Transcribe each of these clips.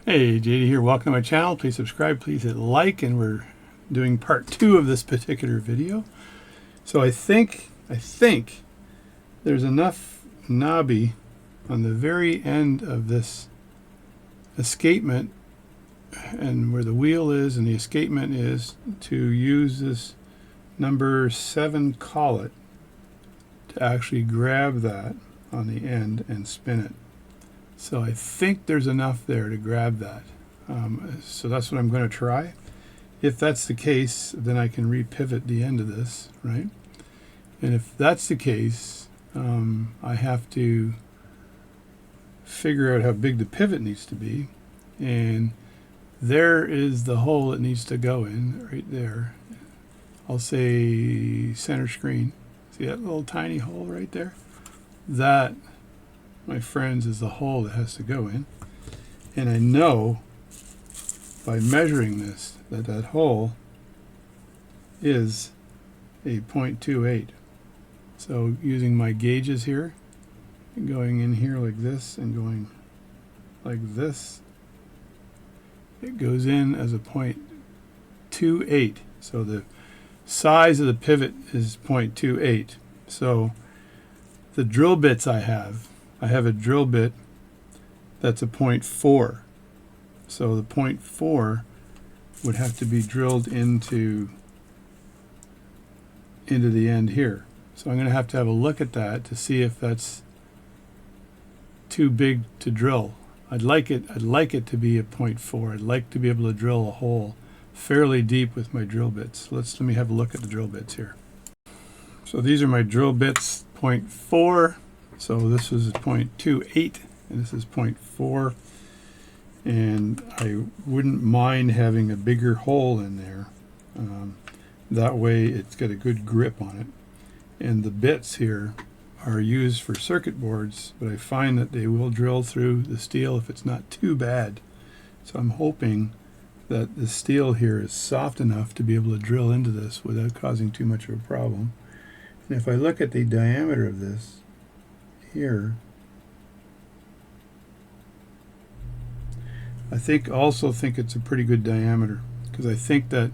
Hey, JD here. Welcome to my channel. Please subscribe, please hit like, and we're doing part 2 of this particular video. So I think there's enough knobby on the very end of this escapement and where the wheel is and the escapement is to use this number 7 collet to actually grab that on the end and spin it. So I think there's enough there to grab that. So that's what I'm going to try. If that's the case, then I can repivot the end of this, right? And if that's the case, I have to figure out how big the pivot needs to be. And there is the hole it needs to go in, right there. I'll say center screen. See that little tiny hole right there? That, my friends, is the hole that has to go in. And I know by measuring this that that hole is a 0.28. So using my gauges here, and going in here like this and going like this, it goes in as a 0.28. So the size of the pivot is 0.28. So the drill bits I have a drill bit that's a 0.4. So the 0.4 would have to be drilled into the end here. So I'm going to have a look at that to see if that's too big to drill. I'd like it to be a 0.4. I'd like to be able to drill a hole fairly deep with my drill bits. Let me have a look at the drill bits here. So these are my drill bits, 0.4. So this is 0.28 and this is 0.4, and I wouldn't mind having a bigger hole in there. That way it's got a good grip on it. And the bits here are used for circuit boards, but I find that they will drill through the steel if it's not too bad. So I'm hoping that the steel here is soft enough to be able to drill into this without causing too much of a problem. And if I look at the diameter of this here, I also think it's a pretty good diameter, because I think that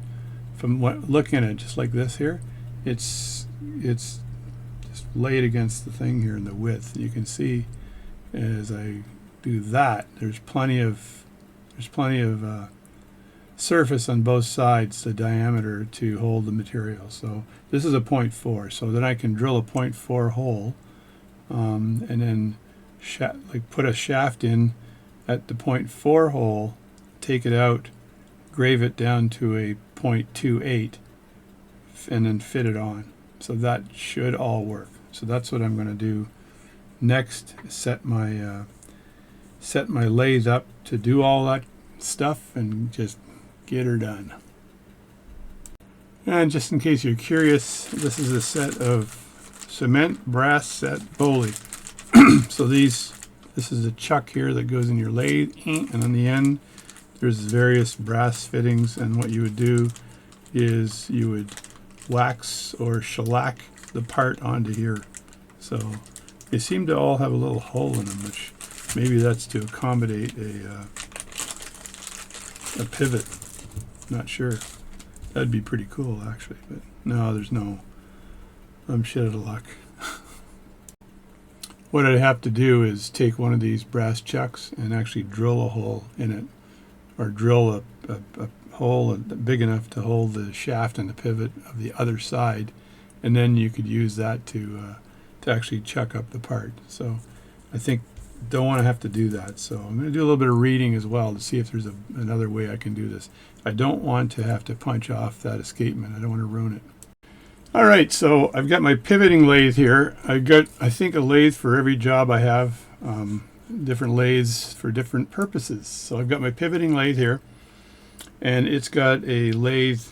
from looking at it just like this here, it's just laid against the thing here in the width. You can see as I do that, there's plenty of surface on both sides, the diameter, to hold the material. So this is a 0.4, so then I can drill a 0.4 hole, and then put a shaft in at the 0.4 hole, take it out, grave it down to a 0.28, and then fit it on. So that should all work. So that's what I'm going to do next. Set my lathe up to do all that stuff and just get her done. And just in case you're curious, this is a set of cement brass set Bowley. So this is a chuck here that goes in your lathe, and on the end there's various brass fittings, and what you would do is you would wax or shellac the part onto here. So they seem to all have a little hole in them, which maybe that's to accommodate a pivot. Not sure. That'd be pretty cool actually, but no, there's no. I'm shit out of luck. What I'd have to do is take one of these brass chucks and actually drill a hole in it, or drill a hole big enough to hold the shaft and the pivot of the other side, and then you could use that to actually chuck up the part. So I don't want to have to do that. So I'm going to do a little bit of reading as well to see if there's another way I can do this. I don't want to have to punch off that escapement. I don't want to ruin it. All right, so I've got my pivoting lathe here. I've got, I think, a lathe for every job I have, different lathes for different purposes. So I've got my pivoting lathe here, and it's got a lathe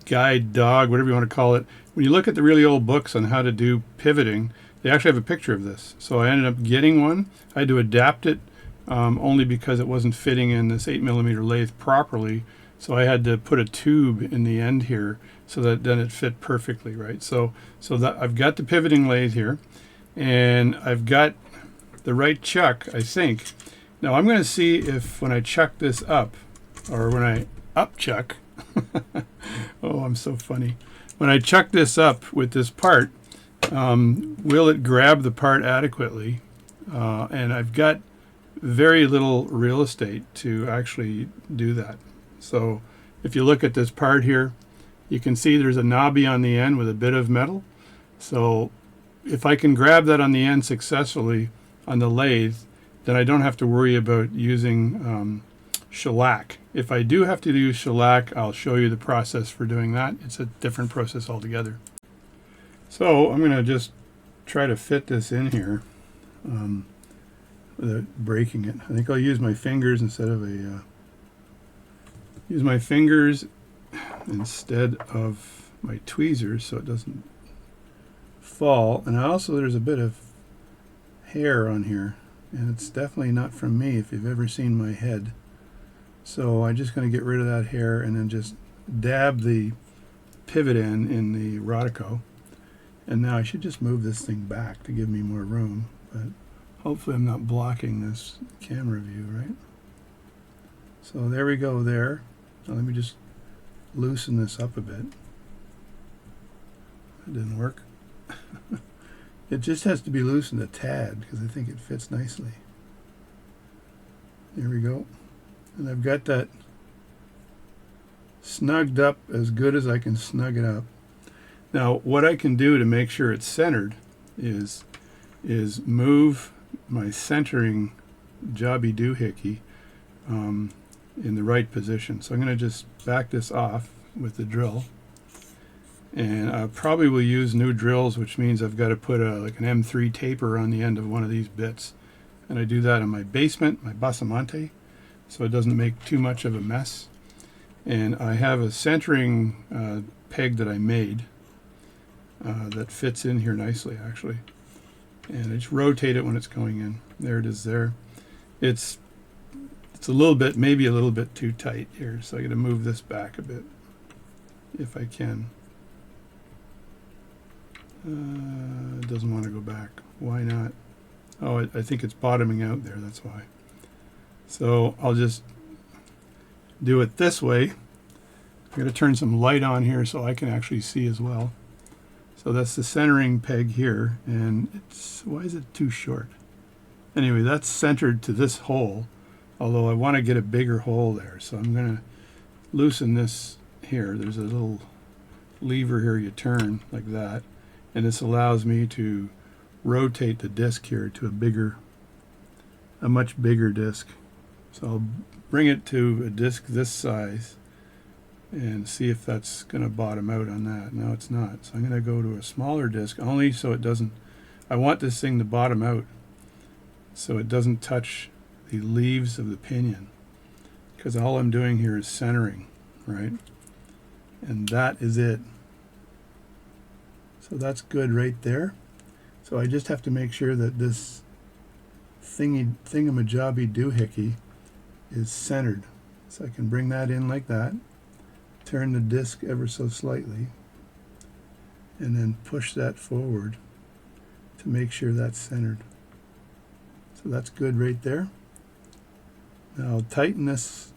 guide dog, whatever you want to call it. When you look at the really old books on how to do pivoting, they actually have a picture of this. So I ended up getting one. I had to adapt it only because it wasn't fitting in this 8mm lathe properly. So I had to put a tube in the end here so that then it fit perfectly, right? So that I've got the pivoting lathe here, and I've got the right chuck, I think, Now I'm going to see if when I chuck this up, or when I up chuck, oh, I'm so funny. When I chuck this up with this part, will it grab the part adequately? And I've got very little real estate to actually do that. So if you look at this part here, you can see there's a knobby on the end with a bit of metal. So if I can grab that on the end successfully on the lathe, then I don't have to worry about using shellac. If I do have to use shellac, I'll show you the process for doing that. It's a different process altogether. So I'm going to just try to fit this in here without breaking it. I think I'll use my fingers instead of my tweezers so it doesn't fall. And also there's a bit of hair on here, and it's definitely not from me if you've ever seen my head. So I'm just going to get rid of that hair and then just dab the pivot end in the Rodico. And now I should just move this thing back to give me more room, but hopefully I'm not blocking this camera view, right? So there we go there. Now let me just loosen this up a bit. That didn't work. It just has to be loosened a tad because I think it fits nicely. There we go. And I've got that snugged up as good as I can snug it up. Now what I can do to make sure it's centered is move my centering jobby doohickey in the right position. So I'm going to just back this off with the drill, and I probably will use new drills, which means I've got to put like an M3 taper on the end of one of these bits, and I do that in my basement, my Basamante, so it doesn't make too much of a mess. And I have a centering peg that I made that fits in here nicely actually, and I just rotate it when it's going in. There it is there. It's a little bit, maybe a little bit too tight here, so I got to move this back a bit if I can. It doesn't want to go back. Why not? Oh, I think it's bottoming out there, that's why. So I'll just do it this way. I'm going to turn some light on here so I can actually see as well. So that's the centering peg here, and it's, why is it too short? Anyway, that's centered to this hole, although I want to get a bigger hole there. So I'm going to loosen this here. There's a little lever here you turn like that, and this allows me to rotate the disc here to a much bigger disc. So I'll bring it to a disc this size and see if that's going to bottom out on that. No, it's not. So I'm going to go to a smaller disc, only so it doesn't, I want this thing to bottom out so it doesn't touch the leaves of the pinion, because all I'm doing here is centering, right? And that is it. So that's good right there. So I just have to make sure that this thingamajobby doohickey is centered. So I can bring that in like that, turn the disc ever so slightly, and then push that forward to make sure that's centered. So that's good right there. Now I'll tighten this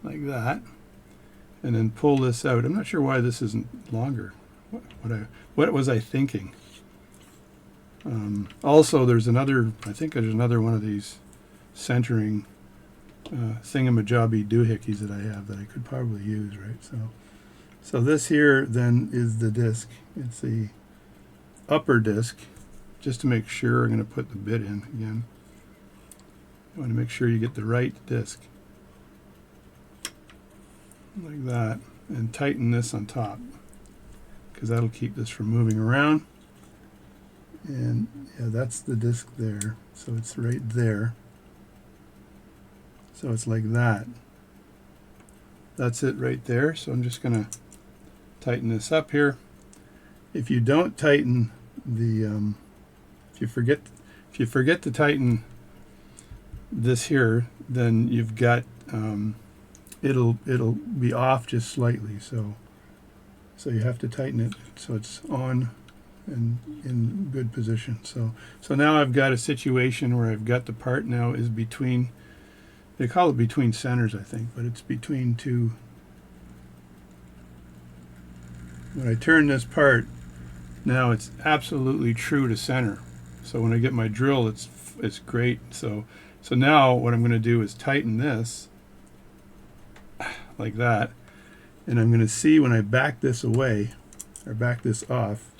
like that, and then pull this out. I'm not sure why this isn't longer. What was I thinking? Also, there's another, I think there's another one of these centering thingamajobby doohickeys that I have that I could probably use, right? So this here then is the disc. It's the upper disc. Just to make sure, I'm going to put the bit in again. You want to make sure you get the right disc, like that, and tighten this on top, because that'll keep this from moving around. And yeah, that's the disc there, so it's right there. So it's like that. That's it right there. So I'm just going to tighten this up here. If you don't tighten the, if you forget to tighten this here, then you've got it'll be off just slightly. So you have to tighten it so it's on and in good position. So now I've got a situation where I've got the part now is between, they call it between centers, I think, but it's between two. When I turn this part, now it's absolutely true to center. So when I get my drill, it's great. So now what I'm going to do is tighten this like that, and I'm going to see when I back this away or back this off,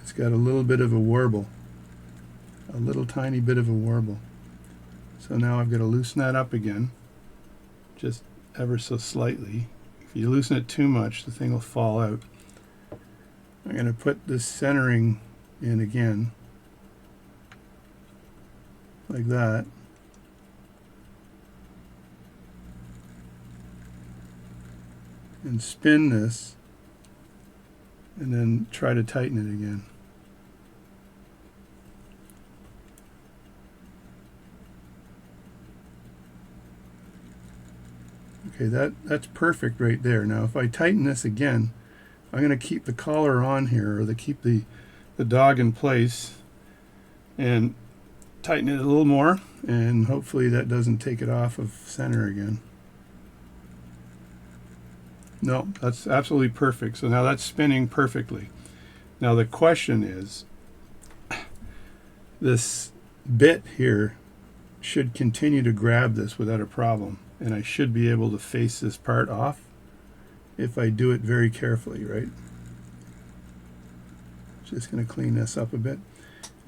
it's got a little bit of a warble, a little tiny bit of a warble. So now I've got to loosen that up again, just ever so slightly. If you loosen it too much, the thing will fall out. I'm going to put this centering in again, like that. And spin this, and then try to tighten it again. Okay, that's perfect right there. Now if I tighten this again, I'm going to keep the collar on here, or keep the dog in place, and tighten it a little more, and hopefully that doesn't take it off of center again. No, that's absolutely perfect. So now that's spinning perfectly. Now the question is, this bit here should continue to grab this without a problem, and I should be able to face this part off if I do it very carefully, right? Just going to clean this up a bit.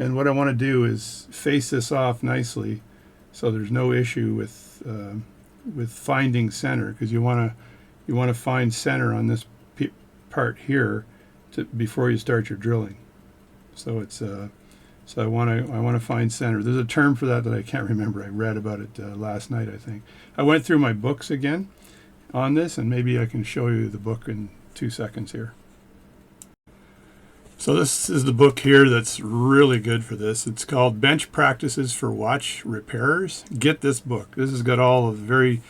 And what I want to do is face this off nicely so there's no issue with finding center, because you want to find center on this part here before you start your drilling. So it's so I want to find center. There's a term for that I can't remember. I read about it last night, I think. I went through my books again on this, and maybe I can show you the book in 2 seconds here. So this is the book here that's really good for this. It's called Bench Practices for Watch Repairers. Get this book. This has got all of very,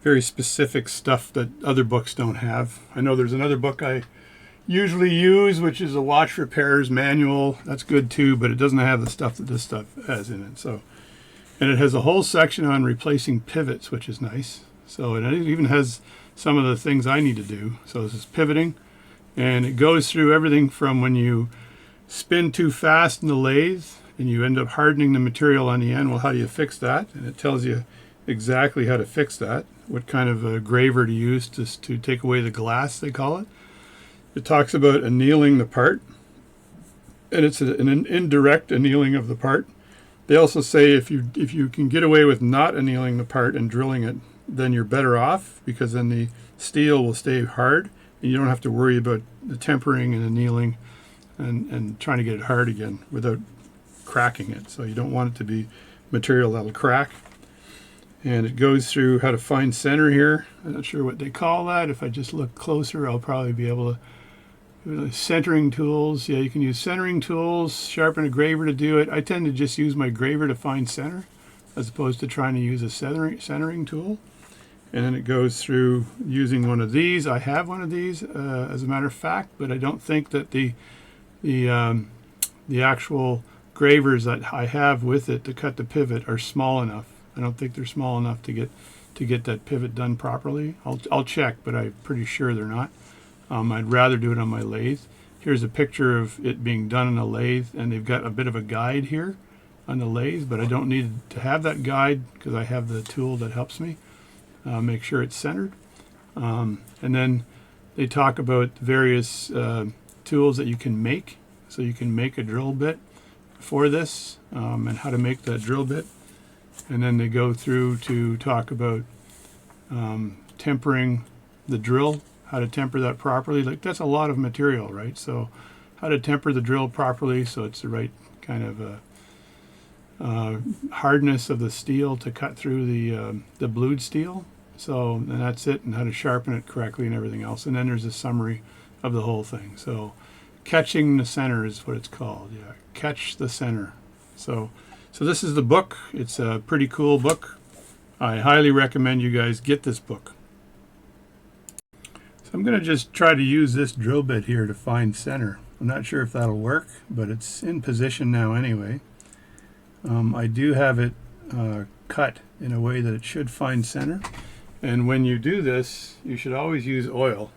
very specific stuff that other books don't have. I know there's another book I usually use, which is a watch repairer's manual. That's good too, but it doesn't have the stuff that this stuff has in it. So, and it has a whole section on replacing pivots, which is nice. So it even has some of the things I need to do. So this is pivoting, and it goes through everything from when you spin too fast in the lathe and you end up hardening the material on the end. Well, how do you fix that? And it tells you exactly how to fix that, what kind of a graver to use to take away the glass, they call it. It talks about annealing the part, and it's an indirect annealing of the part. They also say if you can get away with not annealing the part and drilling it, then you're better off, because then the steel will stay hard and you don't have to worry about the tempering and annealing and trying to get it hard again without cracking it. So you don't want it to be material that'll crack. And it goes through how to find center here. I'm not sure what they call that. If I just look closer, I'll probably be able to. Centering tools. Yeah, you can use centering tools, sharpen a graver to do it. I tend to just use my graver to find center, as opposed to trying to use a centering tool. And then it goes through using one of these. I have one of these, as a matter of fact, but I don't think that the actual gravers that I have with it to cut the pivot are small enough. I don't think they're small enough to get that pivot done properly. I'll check, but I'm pretty sure they're not. I'd rather do it on my lathe. Here's a picture of it being done on a lathe, and they've got a bit of a guide here on the lathe, but I don't need to have that guide because I have the tool that helps me make sure it's centered. And then they talk about various tools that you can make. So you can make a drill bit for this, and how to make that drill bit. And then they go through to talk about tempering the drill, how to temper that properly. Like, that's a lot of material, right? So how to temper the drill properly so it's the right kind of hardness of the steel to cut through the blued steel. So, and that's it, and how to sharpen it correctly and everything else. And then there's a summary of the whole thing. So catching the center is what it's called. Yeah, catch the center. So this is the book. It's a pretty cool book. I highly recommend you guys get this book. I'm going to just try to use this drill bit here to find center. I'm not sure if that'll work, but it's in position now anyway. I do have it cut in a way that it should find center. And when you do this, you should always use oil.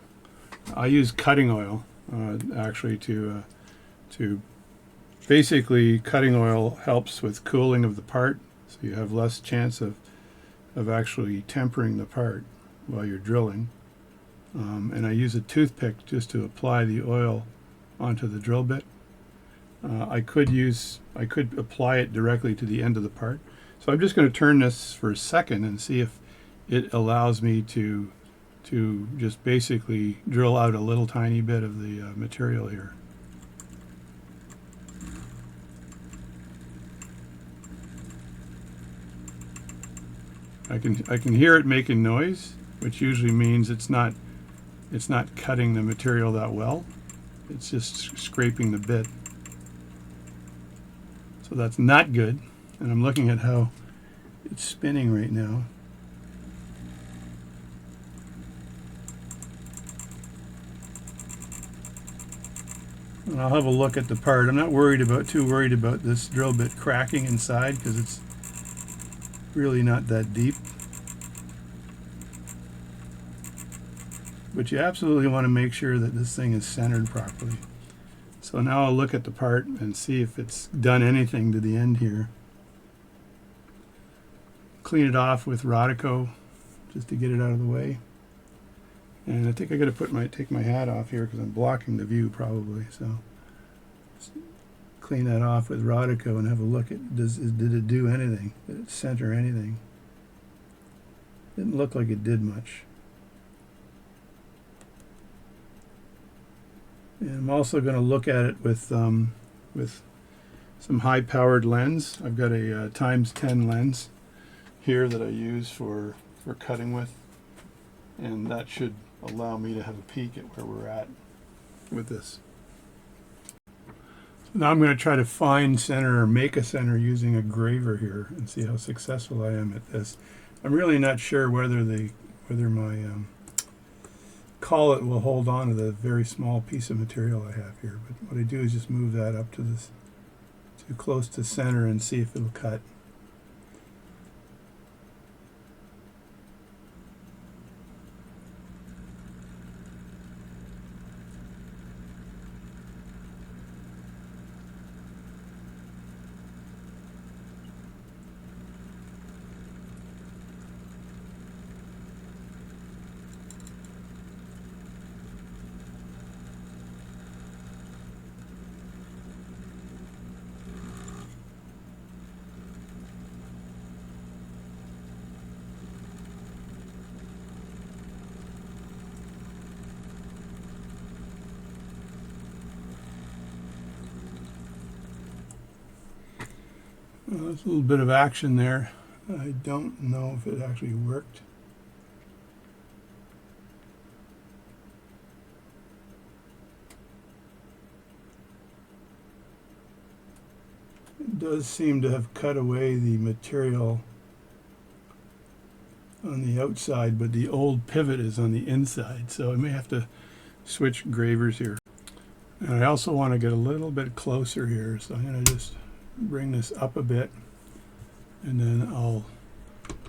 I use cutting oil actually to basically, cutting oil helps with cooling of the part, so you have less chance of actually tempering the part while you're drilling. And I use a toothpick just to apply the oil onto the drill bit. I could apply it directly to the end of the part. So I'm just going to turn this for a second and see if it allows me to just basically drill out a little tiny bit of the material here. I can hear it making noise, which usually means it's not cutting the material that well. It's just scraping the bit. So that's not good. And I'm looking at how it's spinning right now. And I'll have a look at the part. I'm not too worried about this drill bit cracking inside, because it's really not that deep. But you absolutely want to make sure that this thing is centered properly. So now I'll look at the part and see if it's done anything to the end here. Clean it off with Rodico just to get it out of the way. And I think I got to take my hat off here because I'm blocking the view probably. So clean that off with Rodico and have a look at did it do anything? Did it center anything? Didn't look like it did much. And I'm also going to look at it with some high-powered lens. I've got a ×10 lens here that I use for cutting with, and that should allow me to have a peek at where we're at with this. So now I'm going to try to find center or make a center using a graver here and see how successful I am at this. I'm really not sure whether my collet will hold on to the very small piece of material I have here, but what I do is just move that up to close to center and see if it'll cut. There's a little bit of action there. I don't know if it actually worked. It does seem to have cut away the material on the outside, but the old pivot is on the inside, so I may have to switch gravers here. And I also want to get a little bit closer here, so I'm going to just bring this up a bit, and then I'll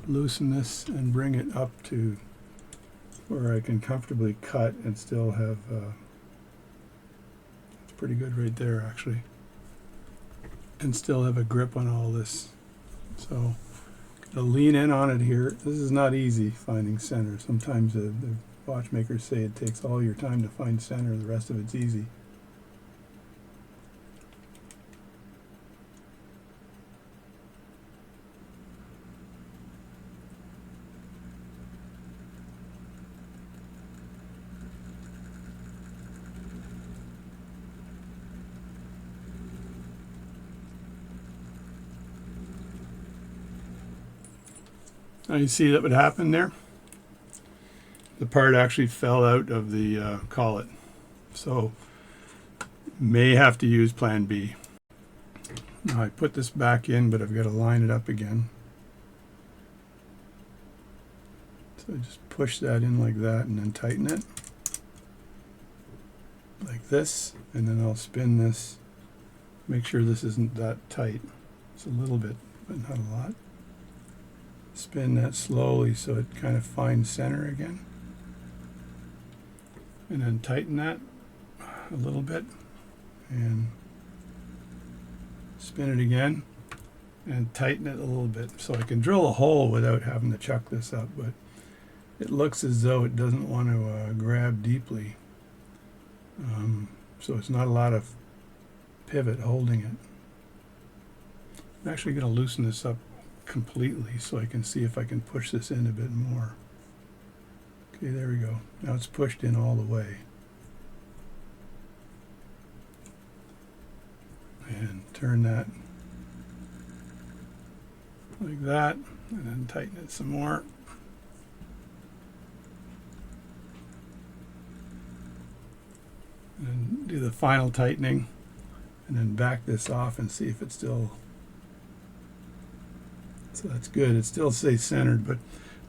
loosen this and bring it up to where I can comfortably cut and still have it's pretty good right there actually, and still have a grip on all this. So I'll lean in on it here. This is not easy finding center. Sometimes the watchmakers say it takes all your time to find center, the rest of it's easy. Now you see that what happened there? The part actually fell out of the collet. So may have to use plan B. Now I put this back in, but I've got to line it up again. So I just push that in like that and then tighten it. like this, and then I'll spin this. Make sure this isn't that tight. It's a little bit, but not a lot. Spin that slowly so it kind of finds center again. And then tighten that a little bit. And spin it again. And tighten it a little bit. So I can drill a hole without having to chuck this up. But it looks as though it doesn't want to grab deeply. So it's not a lot of pivot holding it. I'm actually going to loosen this up completely so I can see if I can push this in a bit more. Okay, there we go. Now it's pushed in all the way. And turn that like that, and then tighten it some more. And do the final tightening, and then back this off and see if it's still, so that's good. It still stays centered, but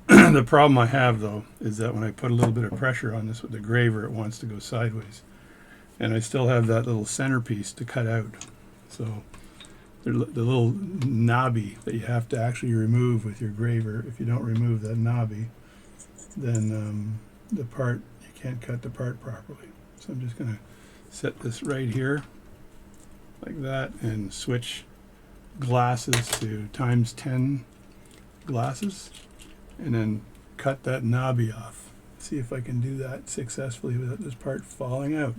the problem I have though is that when I put a little bit of pressure on this with the graver, it wants to go sideways, and I still have that little centerpiece to cut out. So the little knobby that you have to actually remove with your graver, if you don't remove that knobby, then the part, you can't cut the part properly. So I'm just going to set this right here like that and switch glasses to ×10 glasses, and then cut that knobby off. See if I can do that successfully without this part falling out.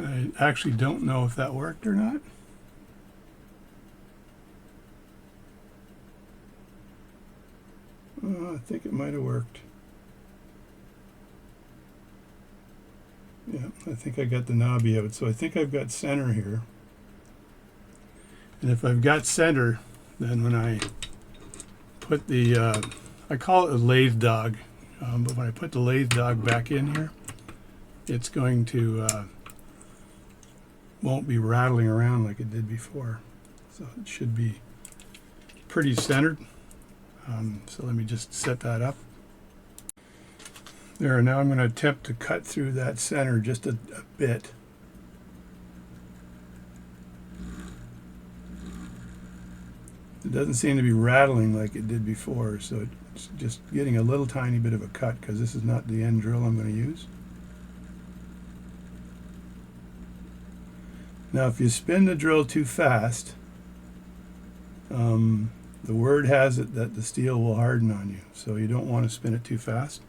I actually don't know if that worked or not. I think it might have worked. Yeah, I think I got the knobby of it. So I think I've got center here. And if I've got center, then when I put the, I call it a lathe dog, but when I put the lathe dog back in here, it's going to, won't be rattling around like it did before. So it should be pretty centered. So let me just set that up. There, now I'm going to attempt to cut through that center just a bit. It doesn't seem to be rattling like it did before, so it's just getting a little tiny bit of a cut because this is not the end drill I'm going to use. Now if you spin the drill too fast, the word has it that the steel will harden on you, so you don't want to spin it too fast.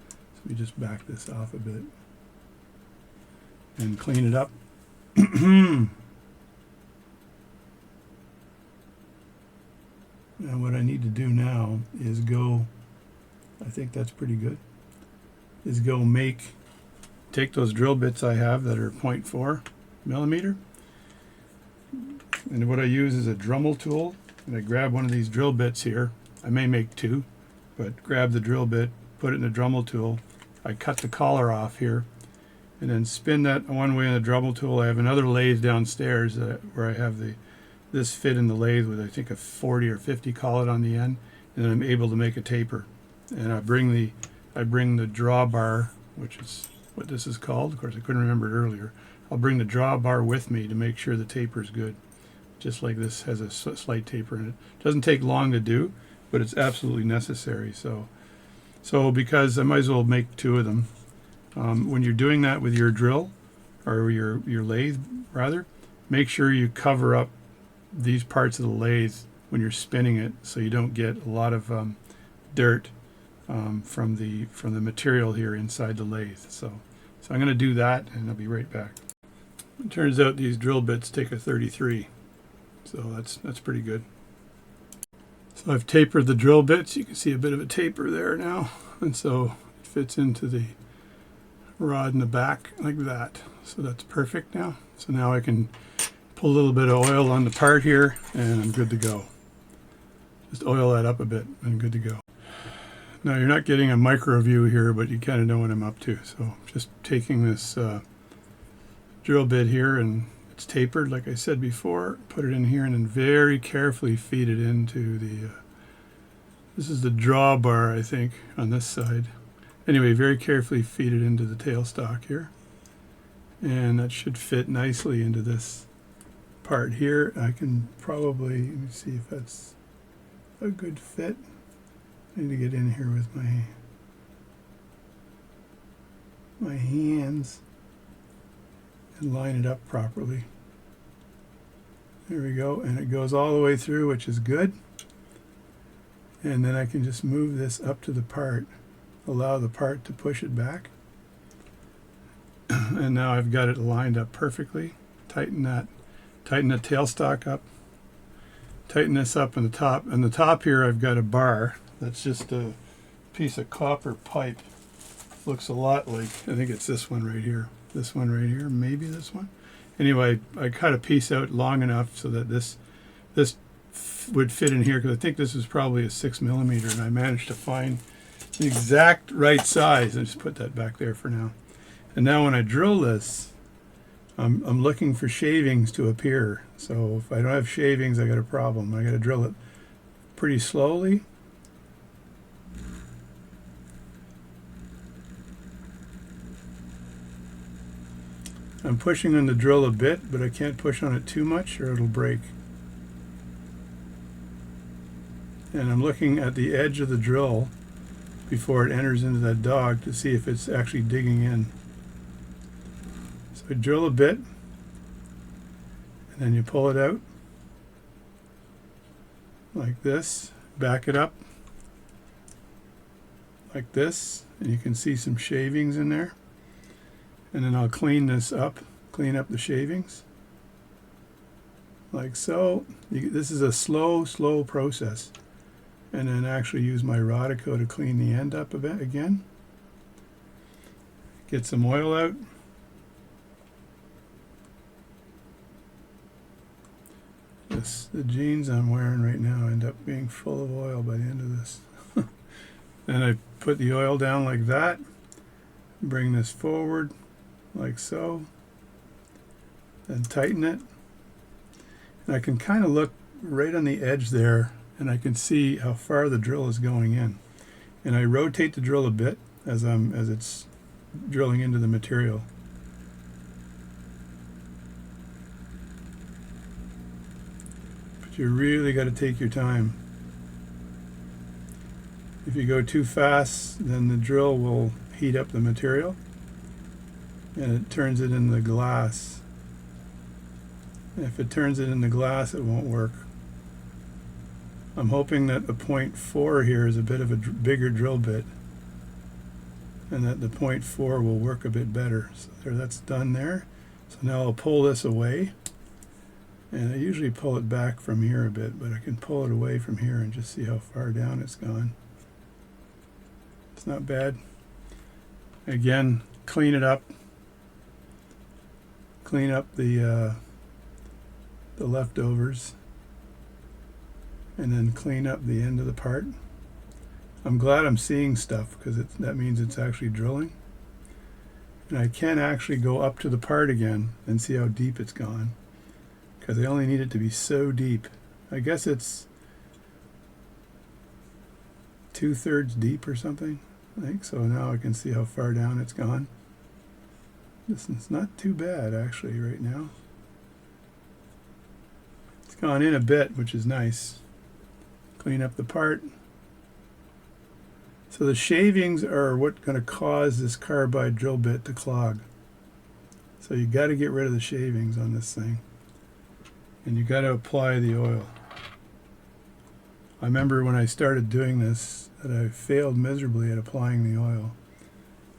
So we just back this off a bit and clean it up. And what I need to do now is go, I think that's pretty good, is go take those drill bits I have that are 0.4 millimeter, and what I use is a Dremel tool, and I grab one of these drill bits here. I may make two, but grab the drill bit, put it in the Dremel tool. I cut the collar off here, and then spin that one way in the Dremel tool. I have another lathe downstairs where I have this fit in the lathe with I think a 40 or 50 collet on the end, and then I'm able to make a taper. And I bring the drawbar, which is what this is called. Of course, I couldn't remember it earlier. I'll bring the drawbar with me to make sure the taper is good. Just like this has a slight taper in it. Doesn't take long to do, but it's absolutely necessary. So because I might as well make two of them. When you're doing that with your drill, or your lathe rather, make sure you cover up these parts of the lathe when you're spinning it, so you don't get a lot of dirt from the material here inside the lathe. So I'm going to do that, and I'll be right back. It turns out these drill bits take a 33, so that's pretty good. So I've tapered the drill bits. You can see a bit of a taper there now, and so it fits into the rod in the back like that. So that's perfect now. So now I can pull a little bit of oil on the part here, and I'm good to go. Just oil that up a bit and good to go. Now you're not getting a micro view here, but you kind of know what I'm up to. So just taking this drill bit here, and it's tapered like I said before, put it in here and then very carefully feed it into the this is the drawbar, I think, on this side. Anyway, very carefully feed it into the tailstock here, and that should fit nicely into this part here. I can probably, let me see if that's a good fit. I need to get in here with my hands and line it up properly. There we go, and it goes all the way through, which is good. And then I can just move this up to the part, allow the part to push it back. And now I've got it lined up perfectly. Tighten the tailstock up. Tighten this up in the top. On the top here I've got a bar. That's just a piece of copper pipe. Looks a lot like, I think it's this one right here. This one right here, maybe this one. Anyway, I cut a piece out long enough so that this would fit in here, because I think this is probably a 6mm, and I managed to find the exact right size. I just put that back there for now. And now when I drill this, I'm looking for shavings to appear. So if I don't have shavings, I got a problem. I got to drill it pretty slowly. I'm pushing on the drill a bit, but I can't push on it too much or it'll break. And I'm looking at the edge of the drill before it enters into that dog to see if it's actually digging in. So I drill a bit, and then you pull it out like this, back it up like this, and you can see some shavings in there. And then I'll clean this up, clean up the shavings like so. This is a slow process. And then actually use my Rodico to clean the end up a bit again. Get some oil out. The jeans I'm wearing right now end up being full of oil by the end of this. Then I put the oil down like that. Bring this forward like so. Then tighten it. And I can kind of look right on the edge there, and I can see how far the drill is going in. And I rotate the drill a bit as it's drilling into the material. But you really got to take your time. If you go too fast, then the drill will heat up the material and it turns it into glass. If it turns it into glass, it won't work. I'm hoping that the 0.4 here is a bit of a bigger drill bit, and that the 0.4 will work a bit better. So there, that's done there. So now I'll pull this away, and I usually pull it back from here a bit, but I can pull it away from here and just see how far down it's gone. It's not bad. Again, clean it up. Clean up the leftovers, and then clean up the end of the part. I'm glad I'm seeing stuff, because that means it's actually drilling. And I can actually go up to the part again and see how deep it's gone, because I only need it to be so deep. I guess it's 2/3 deep or something, I think. So now I can see how far down it's gone. This is not too bad actually right now. It's gone in a bit, which is nice. Clean up the part. So the shavings are what's going to cause this carbide drill bit to clog. So you got to get rid of the shavings on this thing, and you got to apply the oil. I remember when I started doing this that I failed miserably at applying the oil,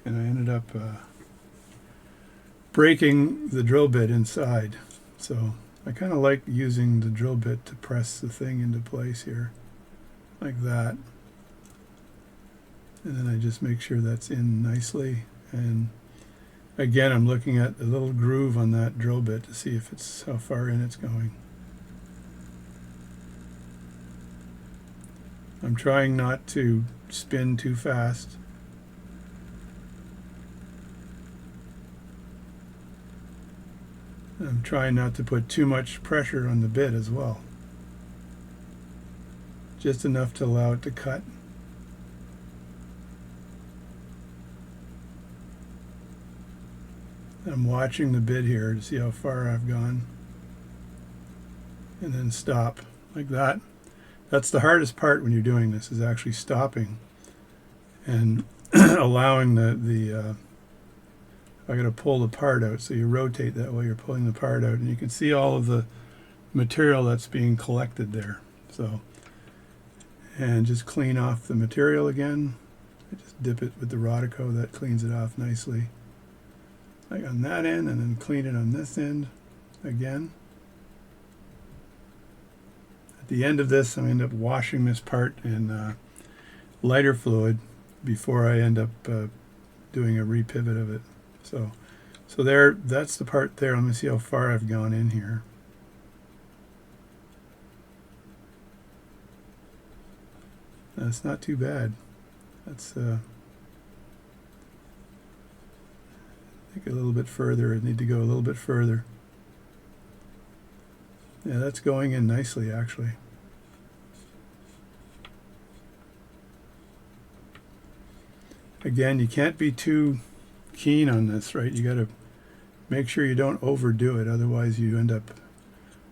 and I ended up breaking the drill bit inside. So I kind of like using the drill bit to press the thing into place here, like that. And then I just make sure that's in nicely. And again, I'm looking at the little groove on that drill bit to see if it's how far in it's going. I'm trying not to spin too fast. I'm trying not to put too much pressure on the bit as well. Just enough to allow it to cut. I'm watching the bit here to see how far I've gone. And then stop like that. That's the hardest part when you're doing this, is actually stopping and allowing I got to pull the part out, so you rotate that while you're pulling the part out, and you can see all of the material that's being collected there. So, and just clean off the material again. I just dip it with the Rodico, that cleans it off nicely. Like on that end, and then clean it on this end again. At the end of this, I end up washing this part in lighter fluid before I end up doing a repivot of it. So there, that's the part there. Let me see how far I've gone in here. That's not too bad. That's I think a little bit further. I need to go a little bit further. Yeah, that's going in nicely, actually. Again, you can't be too keen on this, right? You got to make sure you don't overdo it, otherwise you end up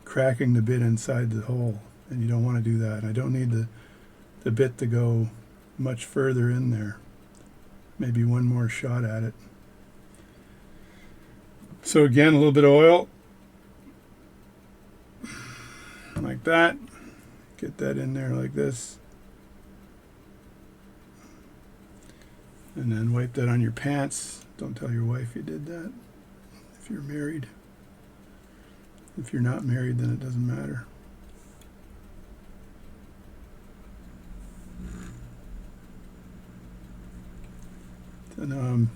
cracking the bit inside the hole, and you don't want to do that. I don't need the bit to go much further in there. Maybe one more shot at it. So again, a little bit of oil. Like that. Get that in there like this. And then wipe that on your pants. Don't tell your wife you did that if you're married. If you're not married, then it doesn't matter. So now I'm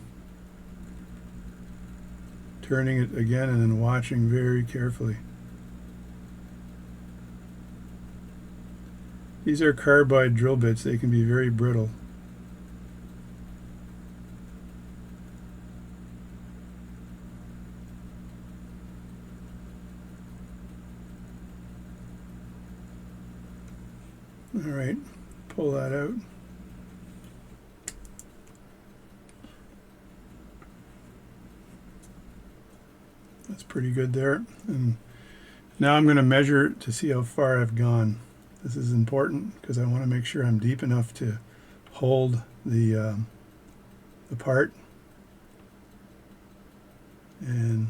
turning it again and then watching very carefully. These are carbide drill bits. They can be very brittle. All right, pull that out. That's pretty good there. And now I'm going to measure to see how far I've gone. This is important because I want to make sure I'm deep enough to hold the part. And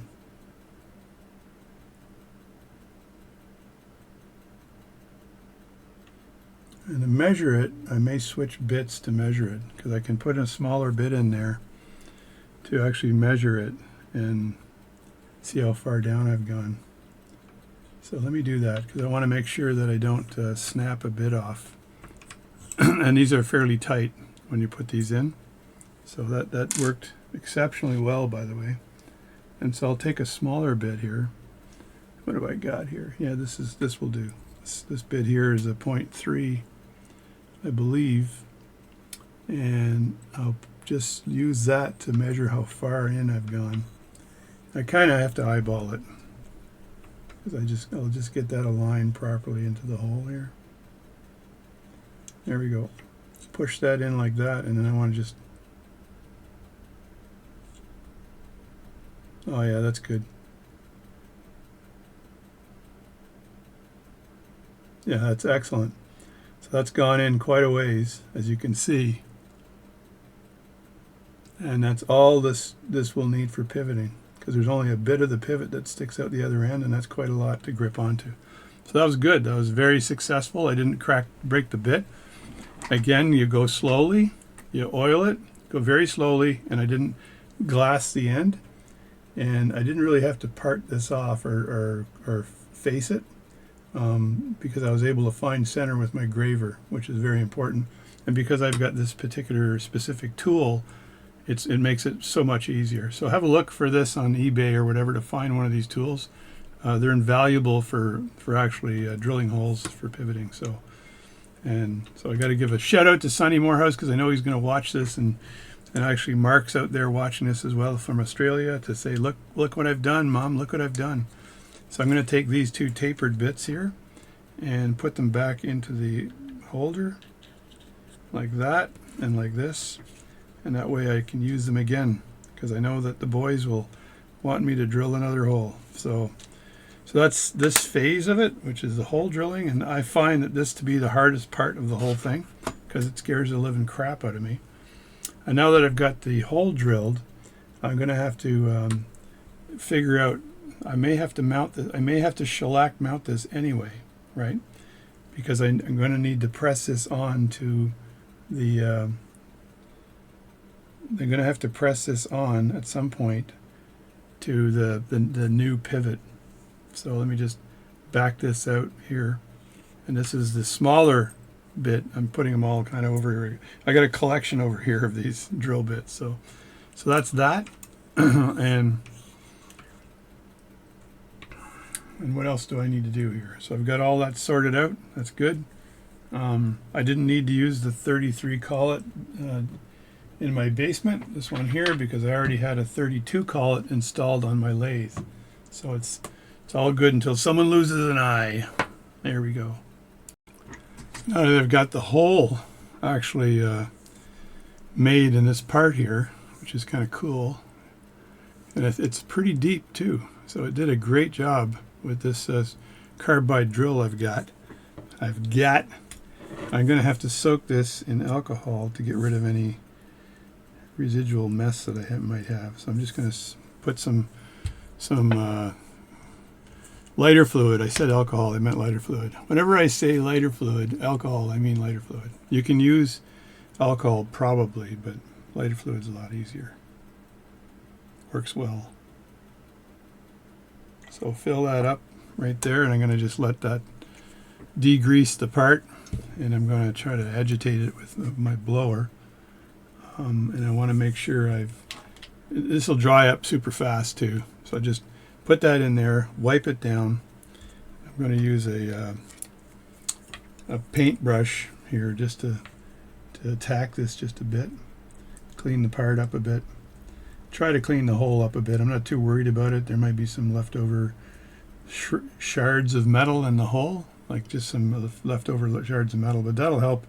to measure it, I may switch bits to measure it, because I can put a smaller bit in there to actually measure it and see how far down I've gone. So let me do that, because I want to make sure that I don't snap a bit off. And these are fairly tight when you put these in. So that worked exceptionally well, by the way. And so I'll take a smaller bit here. What have I got here? Yeah, this will do. This bit here is a 0.3, I believe. And I'll just use that to measure how far in I've gone. I kind of have to eyeball it, because I'll just get that aligned properly into the hole here. There we go. Just push that in like that, and then I want to just... Oh yeah, that's good. Yeah, that's excellent. So that's gone in quite a ways, as you can see. And that's all this will need for pivoting, because there's only a bit of the pivot that sticks out the other end, and that's quite a lot to grip onto. So that was good. That was very successful. I didn't break the bit. Again, you go slowly, you oil it, go very slowly, and I didn't glass the end, and I didn't really have to part this off or face it, because I was able to find center with my graver, which is very important. And because I've got this particular specific tool, it makes it so much easier. So have a look for this on eBay or whatever to find one of these tools. They're invaluable for actually drilling holes for pivoting. So And so I got to give a shout out to Sonny Morehouse, because I know he's going to watch this, and actually Mark's out there watching this as well from Australia, to say, look what I've done, Mom, look what I've done. So I'm going to take these two tapered bits here and put them back into the holder like that and like this, and that way I can use them again, because I know that the boys will want me to drill another hole. So that's this phase of it, which is the hole drilling, and I find that this to be the hardest part of the whole thing, because it scares the living crap out of me. And now that I've got the hole drilled, I'm going to have to figure out, I may have to mount this, I may have to shellac mount this anyway, right? Because I'm going to need to press this on to the, I'm going to have to press this on at some point to the new pivot. So let me just back this out here. And this is the smaller bit. I'm putting them all kind of over here. I got a collection over here of these drill bits. So that's that. and what else do I need to do here? So I've got all that sorted out. That's good. I didn't need to use the 33 collet in my basement, this one here, because I already had a 32 collet installed on my lathe. So it's all good until someone loses an eye. There we go. Now that I've got the hole actually made in this part here, which is kind of cool, and it's pretty deep too, so it did a great job with this carbide drill I've got. I'm going to have to soak this in alcohol to get rid of any residual mess that I might have. So I'm just going to put some lighter fluid. I said alcohol, I meant lighter fluid. Whenever I say lighter fluid, alcohol, I mean lighter fluid. You can use alcohol probably, but lighter fluid's a lot easier. Works well. So fill that up right there, and I'm going to just let that degrease the part, and I'm going to try to agitate it with my blower. And I want to make sure this will dry up super fast too. So I just put that in there, wipe it down. I'm going to use a paintbrush here just to attack this just a bit, clean the part up a bit, try to clean the hole up a bit. I'm not too worried about it. There might be some leftover shards of metal in the hole, like just some leftover shards of metal, but that'll help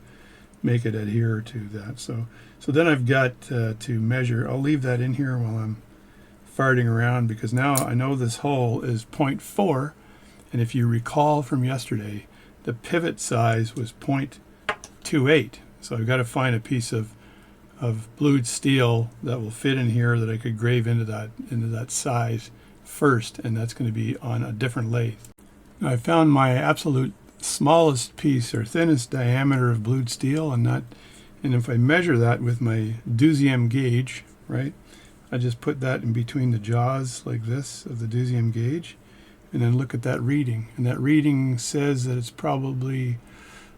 make it adhere to that. So then I've got to measure. I'll leave that in here while I'm farting around, because now I know this hole is 0.4, and if you recall from yesterday, the pivot size was 0.28. So I've got to find a piece of blued steel that will fit in here that I could grave into that size first, and that's going to be on a different lathe. Now I found my absolute smallest piece or thinnest diameter of blued steel, and if I measure that with my deuxième gauge, right, I just put that in between the jaws like this of the deuxième gauge, and then look at that reading, and that reading says that it's probably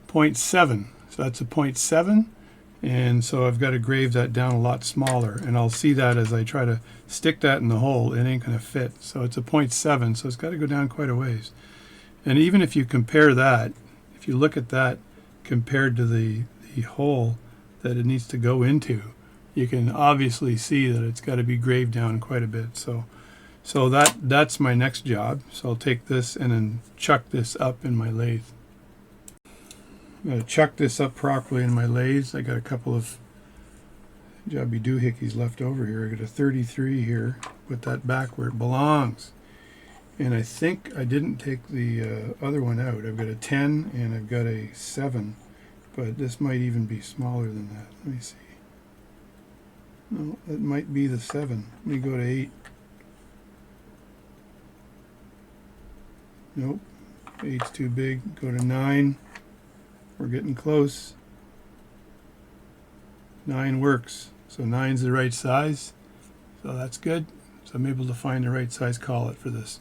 0.7. So that's a 0.7, and so I've got to grave that down a lot smaller, and I'll see that as I try to stick that in the hole. It ain't going to fit. So it's a 0.7, so it's got to go down quite a ways. And even if you compare that, if you look at that compared to the hole that it needs to go into, you can obviously see that it's got to be graved down quite a bit. So that's my next job. So I'll take this and then chuck this up in my lathe. I'm going to chuck this up properly in my lathes. I got a couple of jobby doohickeys left over here. I got a 33 here. Put that back where it belongs. And I think I didn't take the other one out. I've got a 10 and I've got a 7, but this might even be smaller than that. Let me see. No, that might be the 7. Let me go to 8. Nope, 8's too big. Go to 9. We're getting close. 9 works. So 9's the right size. So that's good. So I'm able to find the right size collet for this.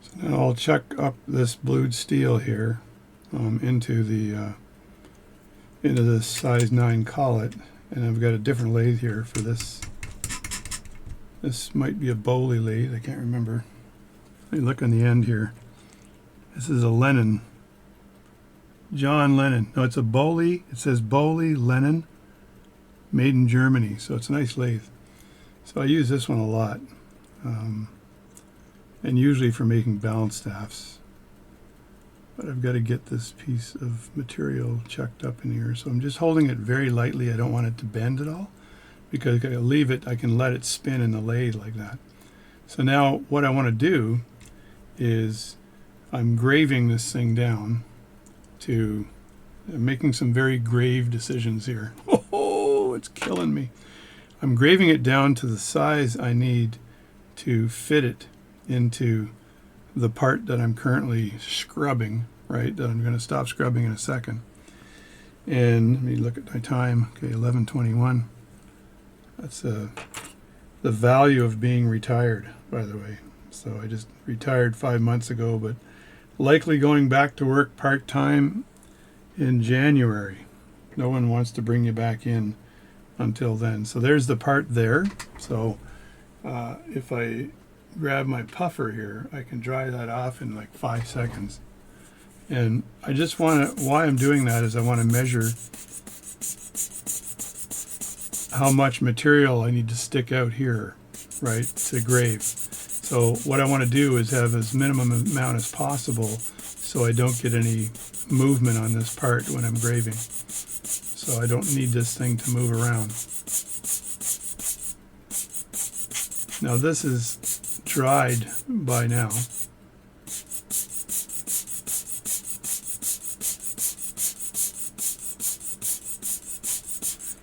So now I'll chuck up this blued steel here into the size 9 collet, and I've got a different lathe here for this. This might be a Bowley lathe. I can't remember. Let me look on the end here. This is a Lennon John Lennon. No, it's a Bowley. It says Bowley Lennon, made in Germany. So it's a nice lathe. So I use this one a lot, and usually for making balance staffs. But I've got to get this piece of material chucked up in here. So I'm just holding it very lightly. I don't want it to bend at all, because if I leave it, I can let it spin in the lathe like that. So now what I want to do is I'm graving this thing down to, I'm making some very grave decisions here. Oh, it's killing me. I'm graving it down to the size I need to fit it into the part that I'm currently scrubbing, right? That I'm going to stop scrubbing in a second. And let me look at my time. Okay, 11:21. That's the value of being retired, by the way. So I just retired 5 months ago, but likely going back to work part-time in January. No one wants to bring you back in until then. So there's the part there. So if I grab my puffer here, I can dry that off in like 5 seconds. And I just want to, why I'm doing that is I want to measure how much material I need to stick out here, right, to grave. So what I want to do is have as minimum amount as possible so I don't get any movement on this part when I'm graving. So I don't need this thing to move around. Now this is dried by now.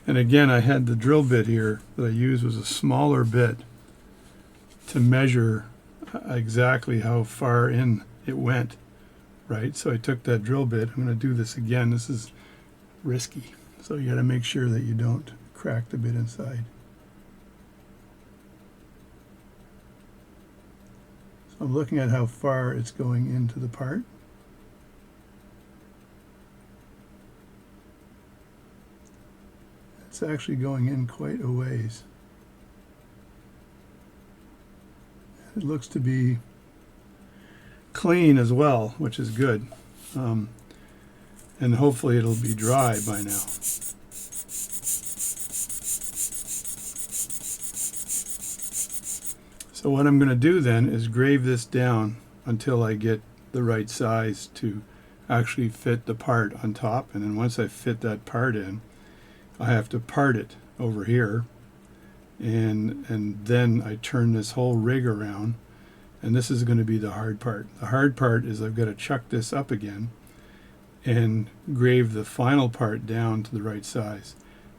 And again, I had the drill bit here that I used was a smaller bit to measure exactly how far in it went, right? So I took that drill bit. I'm going to do this again. This is risky. So you got to make sure that you don't crack the bit inside. So I'm looking at how far it's going into the part. It's actually going in quite a ways. It looks to be clean as well, which is good. And hopefully it'll be dry by now. So what I'm going to do then is grave this down until I get the right size to actually fit the part on top. And then once I fit that part in, I have to part it over here, and then I turn this whole rig around, and this is going to be the hard part. The hard part is I've got to chuck this up again and grave the final part down to the right size.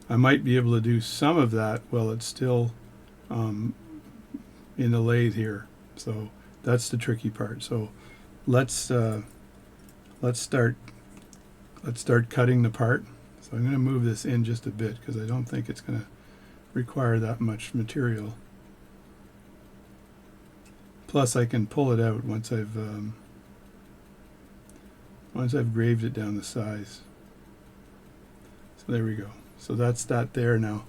I might be able to do some of that while it's still in the lathe here. So that's the tricky part. So let's start cutting the part. So I'm going to move this in just a bit because I don't think it's going to require that much material. Plus I can pull it out once I've graved it down the size. So there we go. So that's that there now.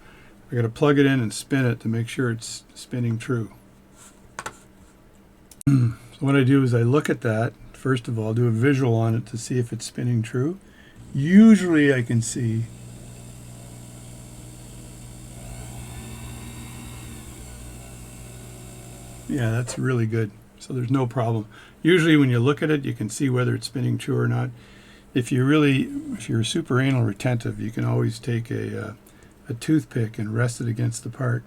I got to plug it in and spin it to make sure it's spinning true. So what I do is I look at that. First of all, do a visual on it to see if it's spinning true. Usually I can see yeah, that's really good. So there's no problem. Usually when you look at it, you can see whether it's spinning true or not. If you're super anal retentive, you can always take a toothpick and rest it against the part.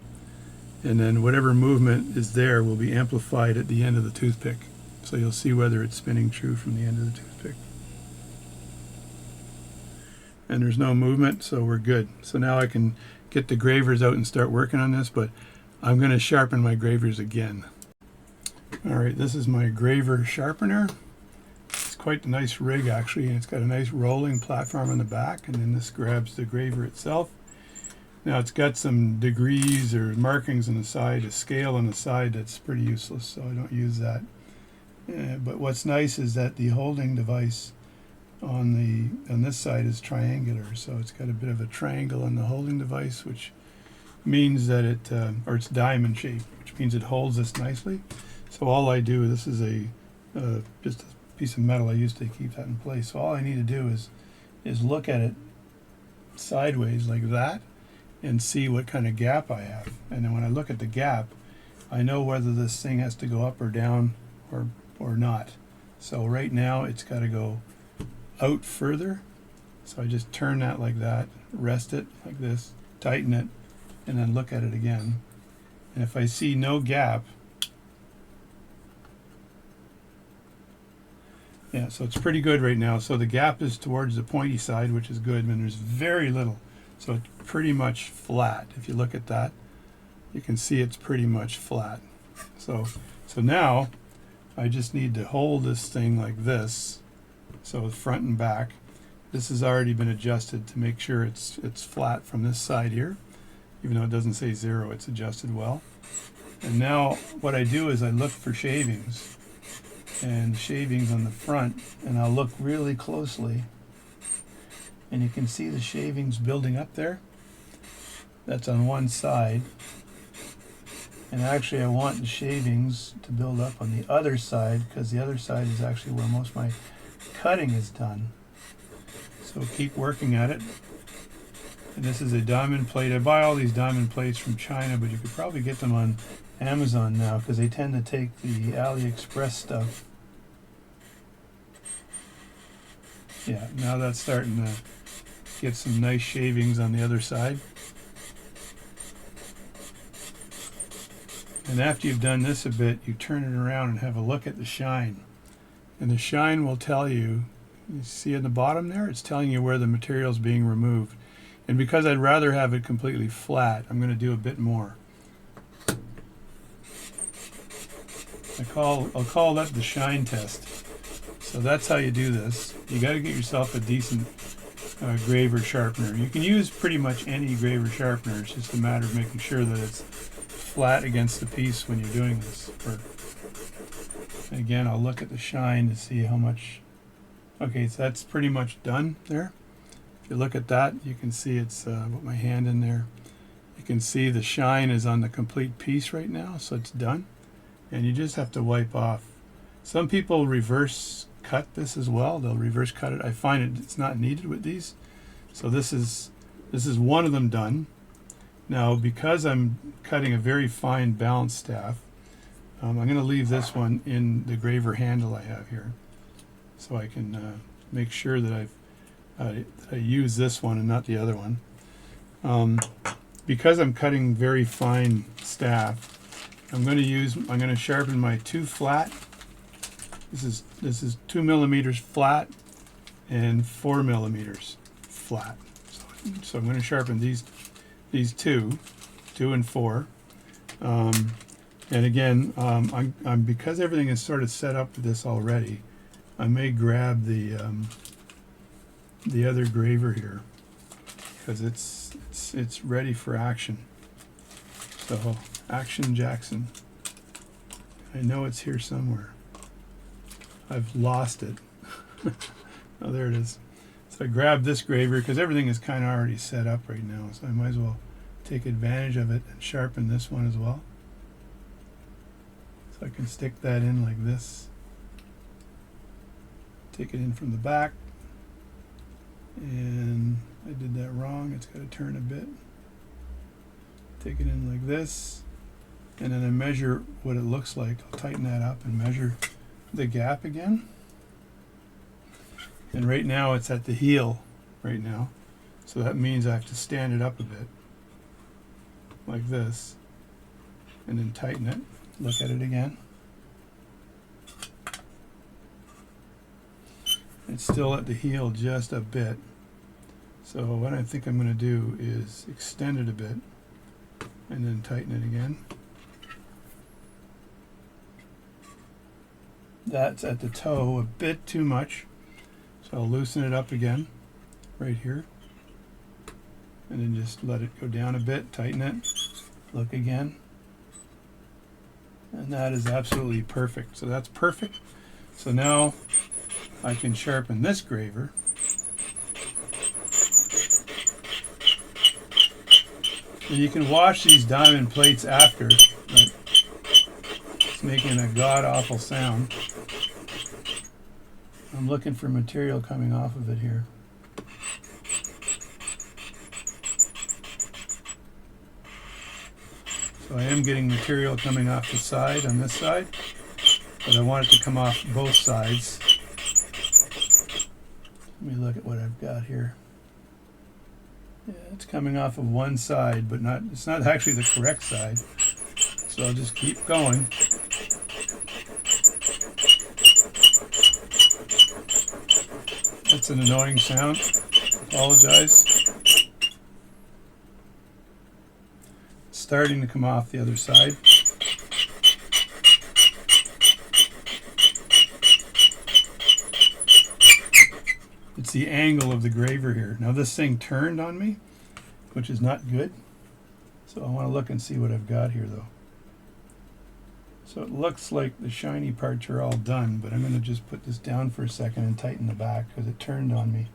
And then whatever movement is there will be amplified at the end of the toothpick. So you'll see whether it's spinning true from the end of the toothpick. And there's no movement, so we're good. So now I can get the gravers out and start working on this, but I'm going to sharpen my gravers again. Alright, this is my graver sharpener. It's quite a nice rig actually, and it's got a nice rolling platform on the back, and then this grabs the graver itself. Now it's got some degrees or markings on the side, a scale on the side that's pretty useless, so I don't use that. But what's nice is that the holding device on this side is triangular, so it's got a bit of a triangle on the holding device, which means that or it's diamond shaped, which means it holds this nicely. So all I do, this is just a piece of metal I use to keep that in place. So all I need to do is is look at it sideways like that and see what kind of gap I have. And then when I look at the gap, I know whether this thing has to go up or down or not. So right now it's got to go out further. So I just turn that like that, rest it like this, tighten it, and then look at it again. And if I see no gap, yeah, so it's pretty good right now. So the gap is towards the pointy side, which is good, and there's very little. So it's pretty much flat. If you look at that, you can see it's pretty much flat. So now I just need to hold this thing like this. So front and back. This has already been adjusted to make sure it's flat from this side here. Even though it doesn't say 0, it's adjusted well. And now what I do is I look for shavings. And shavings on the front, and I'll look really closely. And you can see the shavings building up there. That's on one side. And actually I want the shavings to build up on the other side, because the other side is actually where most of my cutting is done. So keep working at it. And this is a diamond plate. I buy all these diamond plates from China, but you could probably get them on Amazon now, because they tend to take the AliExpress stuff. Yeah, now that's starting to get some nice shavings on the other side. And after you've done this a bit, you turn it around and have a look at the shine. And the shine will tell you, you see at the bottom there, it's telling you where the material is being removed. And because I'd rather have it completely flat, I'm going to do a bit more. I'll call that the shine test. So that's how you do this. You got to get yourself a decent graver sharpener. You can use pretty much any graver sharpener. It's just a matter of making sure that it's flat against the piece when you're doing this work. And again, I'll look at the shine to see how much. Okay, so that's pretty much done there. If you look at that, you can see it's put my hand in there. You can see the shine is on the complete piece right now, so it's done. And you just have to wipe off. Some people reverse cut this as well. They'll reverse cut it. I find it's not needed with these. So this is one of them done. Now, because I'm cutting a very fine balance staff, I'm going to leave this one in the graver handle I have here, so I can make sure that I use this one and not the other one. Because I'm cutting very fine staff, I'm going to sharpen my 2 flat. This is 2 millimeters flat and 4 millimeters flat. So I'm going to sharpen these 2 and 4. And again, I'm because everything is sort of set up for this already, I may grab the other graver here, because it's ready for action. So Action Jackson. I know it's here somewhere. I've lost it. Oh, there it is. So I grabbed this graver because everything is kind of already set up right now, so I might as well take advantage of it and sharpen this one as well. So I can stick that in like this. Take it in from the back. And I did that wrong. It's got to turn a bit. Take it in like this. And then I measure what it looks like. I'll tighten that up and measure the gap again. And right now it's at the heel right now. So that means I have to stand it up a bit. Like this. And then tighten it. Look at it again. It's still at the heel just a bit. So what I think I'm going to do is extend it a bit and then tighten it again. That's at the toe a bit too much. So I'll loosen it up again right here. And then just let it go down a bit, tighten it, look again. And that is absolutely perfect. So that's perfect. So now I can sharpen this graver. And you can wash these diamond plates after, but it's making a god-awful sound. I'm looking for material coming off of it here. So I am getting material coming off the side on this side, but I want it to come off both sides. Let me look at what I've got here. Yeah, it's coming off of one side, but it's not actually the correct side. So I'll just keep going. That's an annoying sound. Apologize. It's starting to come off the other side. It's the angle of the graver here. Now this thing turned on me, which is not good. So I want to look and see what I've got here though. So it looks like the shiny parts are all done, but I'm going to just put this down for a second and tighten the back because it turned on me.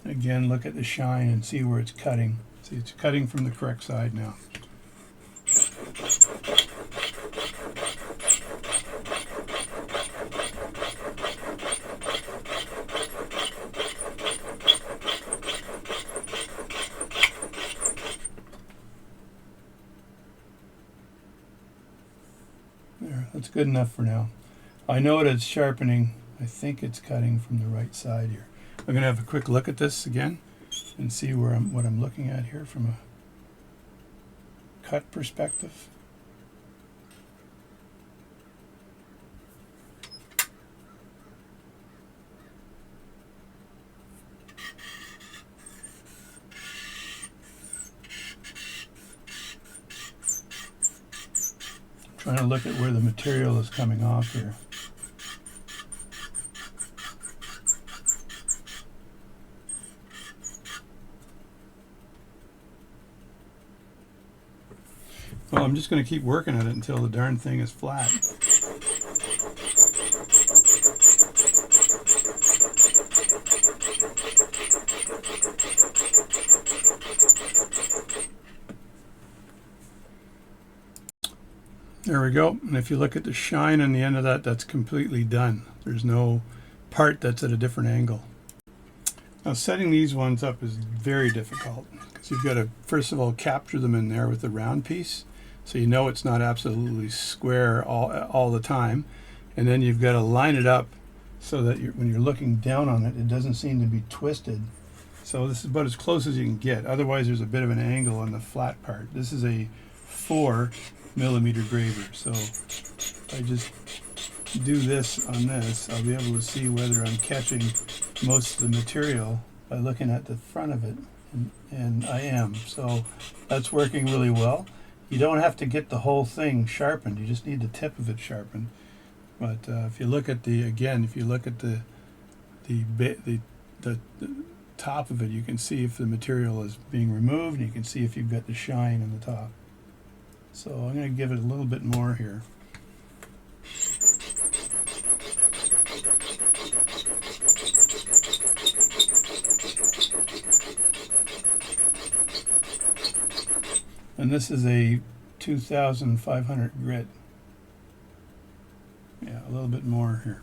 Again, look at the shine and see where it's cutting. See, it's cutting from the correct side now. There, that's good enough for now. I know that it's sharpening. I think it's cutting from the right side here. I'm going to have a quick look at this again and see what I'm looking at here from a cut perspective. I'm trying to look at where the material is coming off here. Well, I'm just going to keep working at it until the darn thing is flat. There we go. And if you look at the shine on the end of that, that's completely done. There's no part that's at a different angle. Now setting these ones up is very difficult because you've got to first of all capture them in there with the round piece. So you know it's not absolutely square all the time. And then you've got to line it up so that when you're looking down on it, it doesn't seem to be twisted. So this is about as close as you can get. Otherwise there's a bit of an angle on the flat part. This is a 4mm graver. So if I just do this on this, I'll be able to see whether I'm catching most of the material by looking at the front of it. And I am. So that's working really well. You don't have to get the whole thing sharpened. You just need the tip of it sharpened. But if you look at the top of it, you can see if the material is being removed, and you can see if you've got the shine on the top. So I'm going to give it a little bit more here. And this is a 2,500 grit. Yeah, a little bit more here.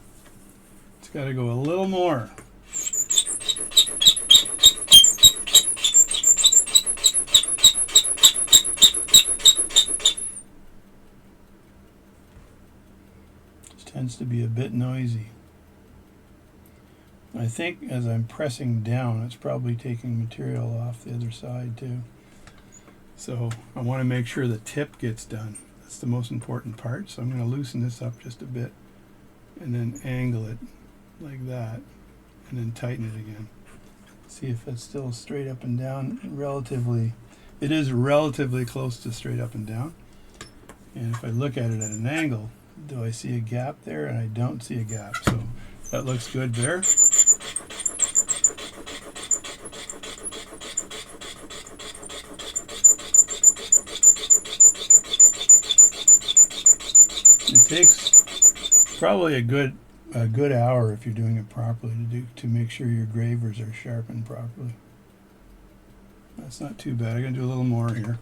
It's got to go a little more. This tends to be a bit noisy. I think as I'm pressing down, it's probably taking material off the other side too. So I want to make sure the tip gets done. That's the most important part. So I'm going to loosen this up just a bit and then angle it like that and then tighten it again. See if it's still straight up and down. It is relatively close to straight up and down. And if I look at it at an angle, do I see a gap there? And I don't see a gap. So that looks good there. It takes probably a good a good hour if you're doing it properly to make sure your gravers are sharpened properly. That's not too bad. I'm going to do a little more here.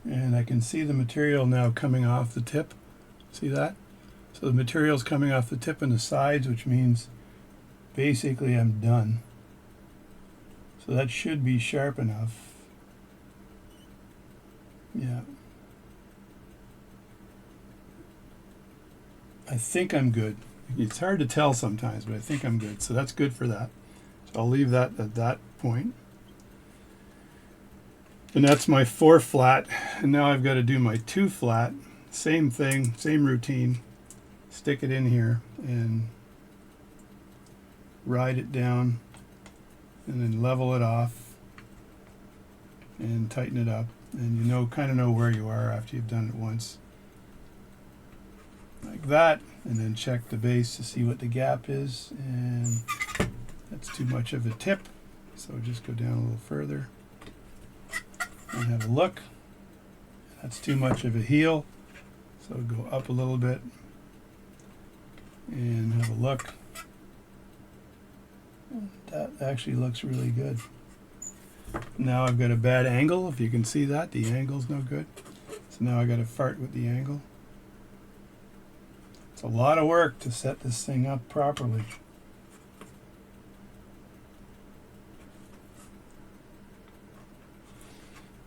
And I can see the material now coming off the tip. See that? So the material's coming off the tip and the sides, which means basically I'm done. So that should be sharp enough. Yeah. I think I'm good. It's hard to tell sometimes, but I think I'm good. So that's good for that. So I'll leave that at that point. And that's my 4 flat. And now I've got to do my 2 flat. Same thing, same routine. Stick it in here and ride it down and then level it off and tighten it up. And you know, kind of know where you are after you've done it once. Like that. And then check the base to see what the gap is. And that's too much of a tip. So just go down a little further and have a look. That's too much of a heel. So go up a little bit and have a look. That actually looks really good. Now I've got a bad angle. If you can see that, the angle's no good. So now I got to fart with the angle. It's a lot of work to set this thing up properly.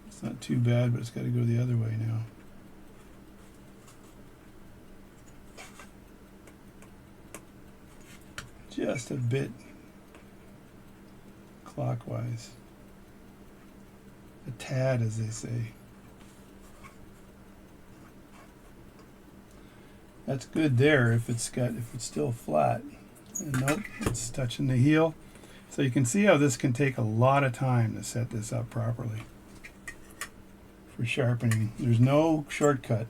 It's not too bad, but it's got to go the other way now. Just a bit clockwise. A tad, as they say. That's good there if it's still flat. And nope, it's touching the heel. So you can see how this can take a lot of time to set this up properly for sharpening. There's no shortcut.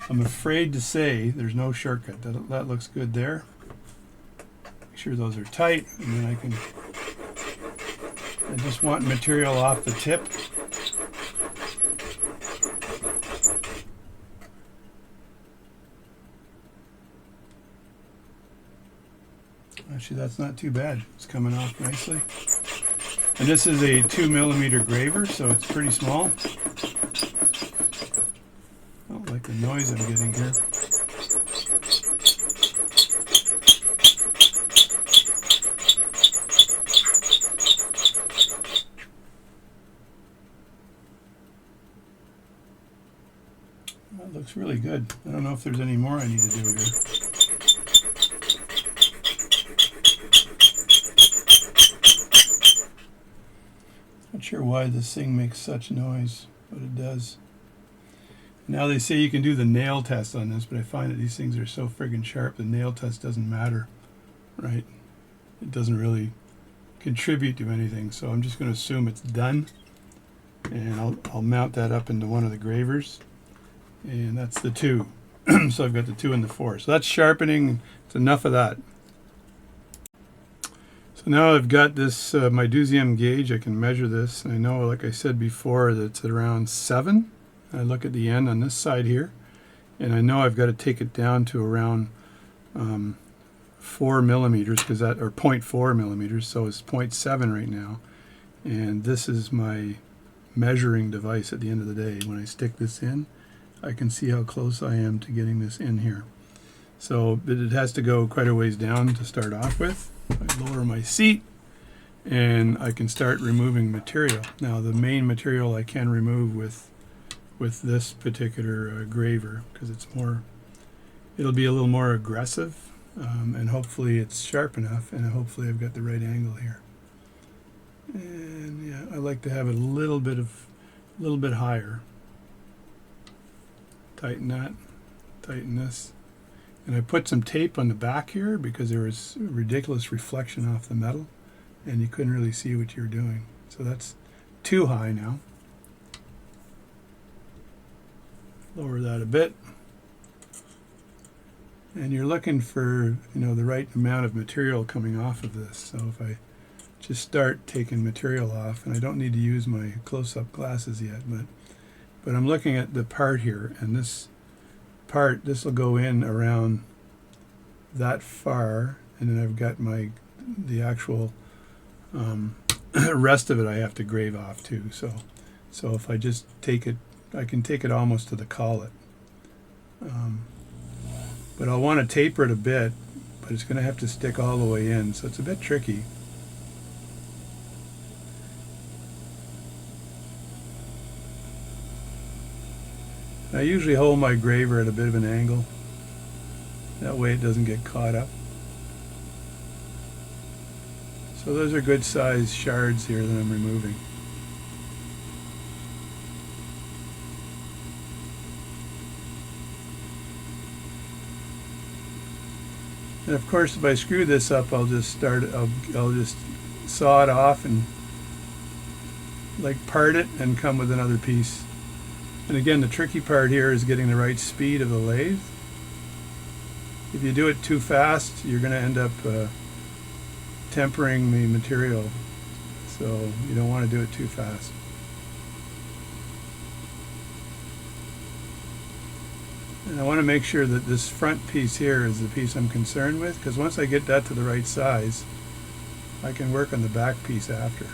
I'm afraid to say there's no shortcut. That looks good there. Make sure those are tight, and then I just want material off the tip. Actually, that's not too bad. It's coming off nicely. And this is a 2mm graver, so it's pretty small. I don't like the noise I'm getting here. That looks really good. I don't know if there's any more I need to do here. Not sure why this thing makes such noise, but it does. Now they say you can do the nail test on this, but I find that these things are so friggin' sharp, the nail test doesn't matter, right? It doesn't really contribute to anything, so I'm just going to assume it's done. And I'll mount that up into one of the gravers. And that's the 2. So I've got the 2 and the 4. So that's sharpening. It's enough of that. So now I've got this my Dusium gauge. I can measure this. And I know, like I said before, that it's at around 7. I look at the end on this side here, and I know I've got to take it down to around 4 millimeters, because that, or 0.4 millimeters, so it's 0.7 right now. And this is my measuring device at the end of the day. When I stick this in, I can see how close I am to getting this in here. So it has to go quite a ways down to start off with. I lower my seat and I can start removing material. Now the main material I can remove with this particular graver, because it's more, it'll be a little more aggressive, and hopefully it's sharp enough, and hopefully I've got the right angle here. And yeah, I like to have it a little bit higher. Tighten that, tighten this. And I put some tape on the back here because there was ridiculous reflection off the metal and you couldn't really see what you were doing. So that's too high now. lower that a bit. And you're looking for, the right amount of material coming off of this. So if I just start taking material off, and I don't need to use my close-up glasses yet, but I'm looking at the part here, and this will go in around that far, and then I've got the actual rest of it I have to grave off too. So if I just take it, I can take it almost to the collet. But I'll want to taper it a bit, but it's going to have to stick all the way in, so it's a bit tricky. I usually hold my graver at a bit of an angle. That way it doesn't get caught up. So those are good sized shards here that I'm removing. And of course, if I screw this up, I'll just saw it off and part it and come with another piece. And again, the tricky part here is getting the right speed of the lathe. If you do it too fast, you're going to end up tempering the material. So you don't want to do it too fast. And I want to make sure that this front piece here is the piece I'm concerned with, because once I get that to the right size, I can work on the back piece after.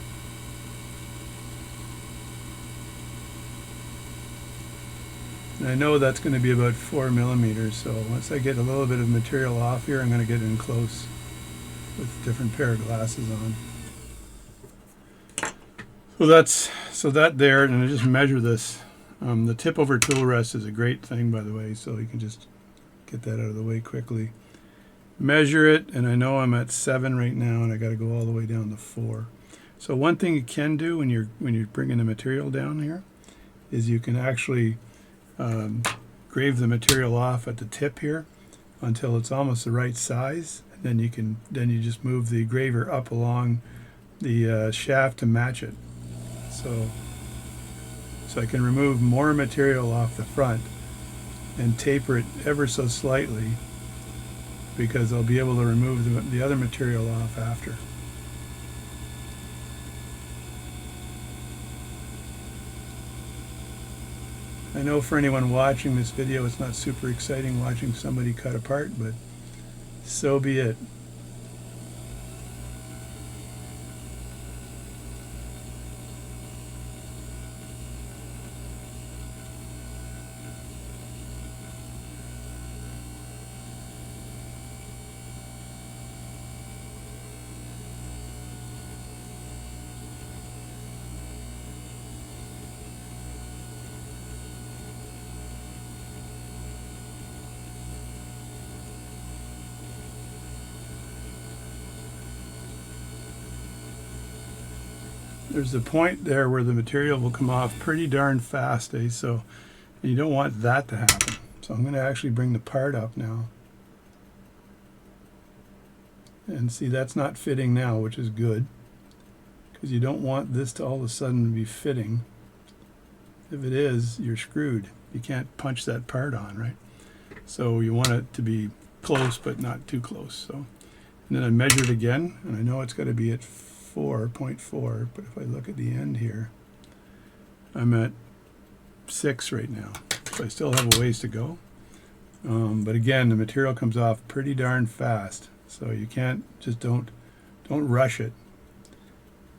And I know that's going to be about 4 millimeters, so once I get a little bit of material off here, I'm going to get in close with a different pair of glasses on. So that there, and I just measure this. The tip over tool rest is a great thing, by the way, so you can just get that out of the way quickly. Measure it, and I know I'm at 7 right now, and I got to go all the way down to 4. So one thing you can do when you're bringing the material down here is you can actually grave the material off at the tip here until it's almost the right size, and then you just move the graver up along the shaft to match it. So I can remove more material off the front and taper it ever so slightly, because I'll be able to remove the other material off after. I know for anyone watching this video, it's not super exciting watching somebody cut apart, but so be it. There's a point there where the material will come off pretty darn fast, so you don't want that to happen. So I'm going to actually bring the part up now. And see, that's not fitting now, which is good, because you don't want this to all of a sudden be fitting. If it is, you're screwed. You can't punch that part on, right? So you want it to be close, but not too close. So, and then I measure it again, and I know it's got to be at 4.4, but if I look at the end here, I'm at 6 right now, so I still have a ways to go. But again, the material comes off pretty darn fast, so you can't don't rush it.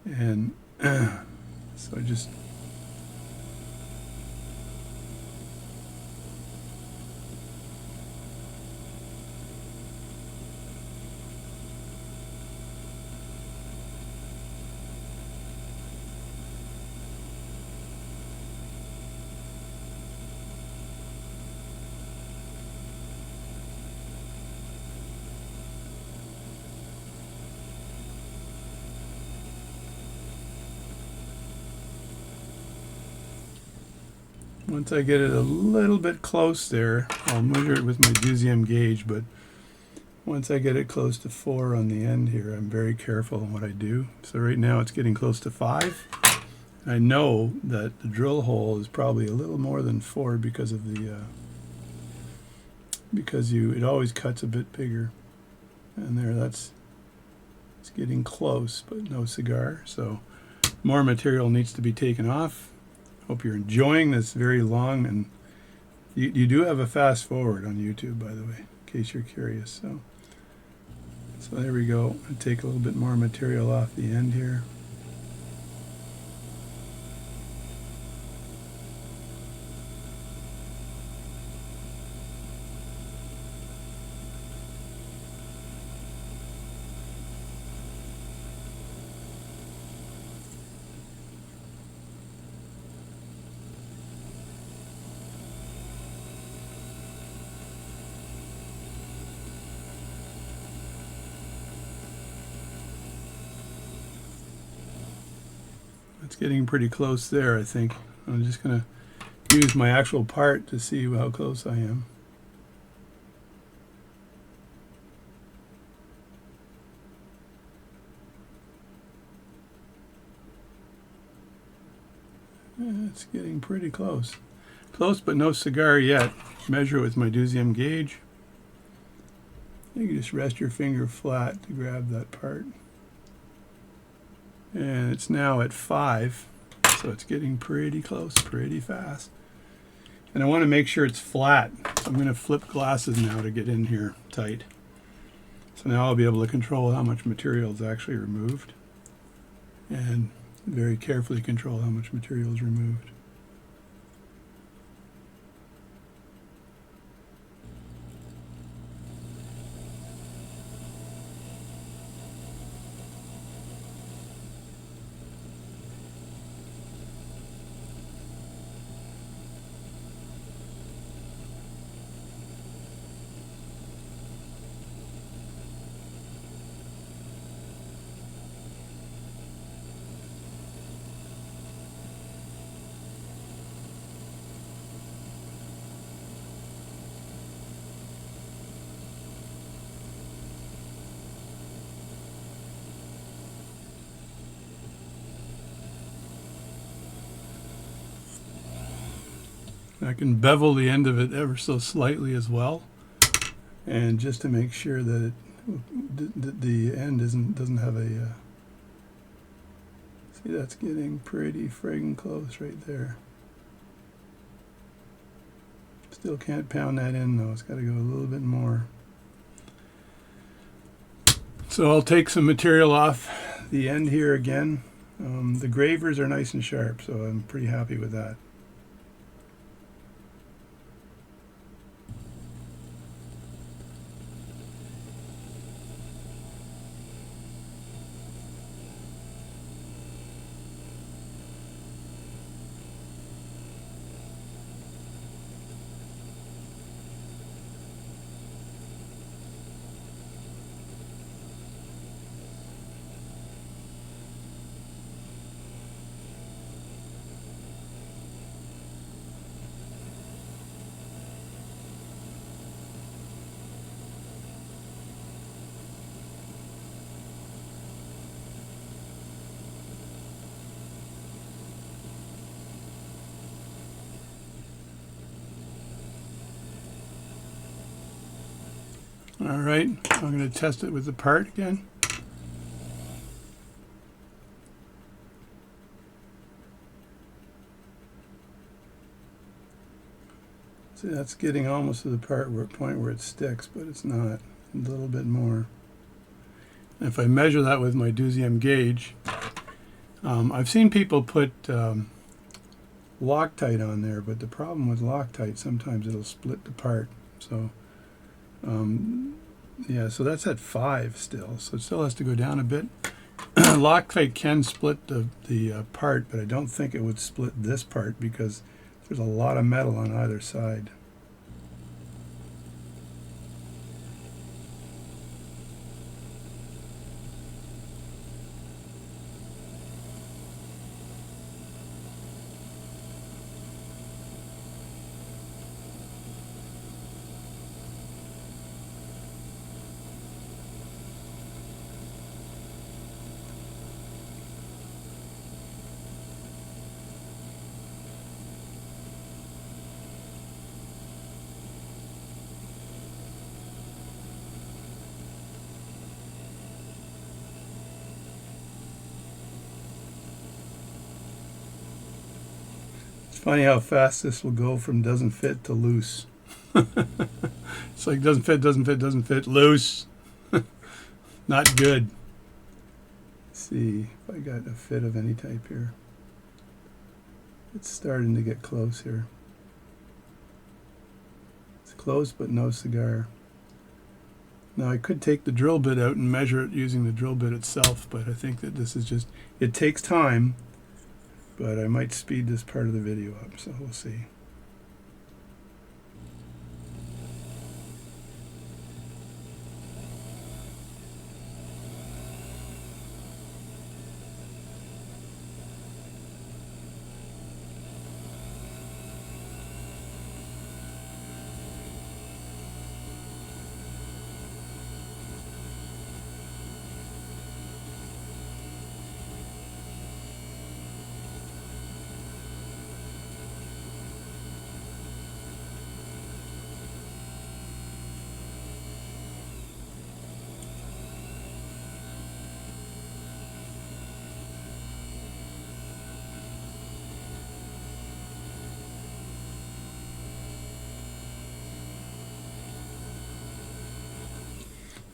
And so I just once I get it a little bit close there, I'll measure it with my deuxième gauge, but once I get it close to 4 on the end here, I'm very careful in what I do. So right now it's getting close to 5, I know that the drill hole is probably a little more than 4 because of the it always cuts a bit bigger. And there, it's getting close, but no cigar. So more material needs to be taken off. Hope you're enjoying this very long, and you do have a fast forward on YouTube, by the way, in case you're curious. So there we go. I take a little bit more material off the end here. It's getting pretty close there, I think. I'm just going to use my actual part to see how close I am. It's getting pretty close. Close, but no cigar yet. Measure it with my Dusium gauge. You can just rest your finger flat to grab that part. And it's now at 5, so it's getting pretty close, pretty fast. And I want to make sure it's flat, so I'm going to flip glasses now to get in here tight. So now I'll be able to control how much material is actually removed, and very carefully control how much material is removed. I can bevel the end of it ever so slightly as well, and just to make sure that the end doesn't have a see, that's getting pretty friggin' close right there. Still can't pound that in though, it's got to go a little bit more. So I'll take some material off the end here again. The gravers are nice and sharp, so I'm pretty happy with that. All right, I'm going to test it with the part again. See, that's getting almost to the point where it sticks, but it's not. A little bit more. And if I measure that with my Dusium gauge, I've seen people put Loctite on there, but the problem with Loctite, sometimes it'll split the part. So yeah, so that's at 5 still, so it still has to go down a bit. Loctite can split the part, but I don't think it would split this part because there's a lot of metal on either side. Funny how fast this will go from doesn't fit to loose. It's like doesn't fit, doesn't fit, doesn't fit, loose. Not good. Let's see if I got a fit of any type here. It's starting to get close here. It's close but no cigar. Now I could take the drill bit out and measure it using the drill bit itself, but I think that this is just, it takes time, but I might speed this part of the video up, so we'll see.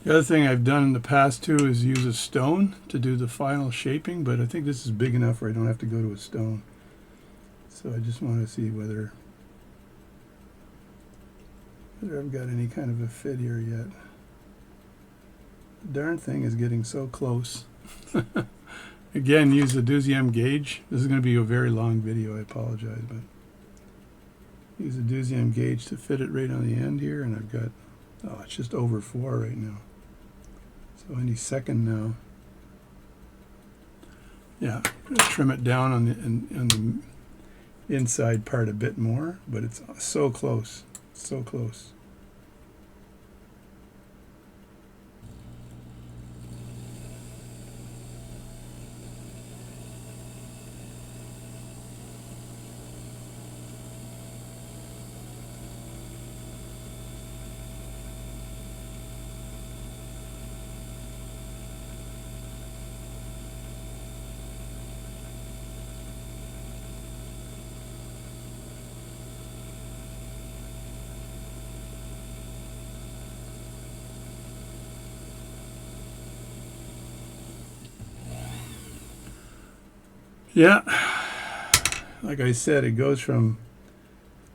The other thing I've done in the past too is use a stone to do the final shaping, but I think this is big enough where I don't have to go to a stone. So I just want to see whether I've got any kind of a fit here yet. The darn thing is getting so close. Again, use the Deuxième gauge. This is going to be a very long video, I apologize, but use the Deuxième gauge to fit it right on the end here, and I've got, oh, it's just over 4 right now. So any second now. Yeah, I'm going to trim it down on the inside part a bit more, but it's so close, so close. Yeah, like I said, it goes from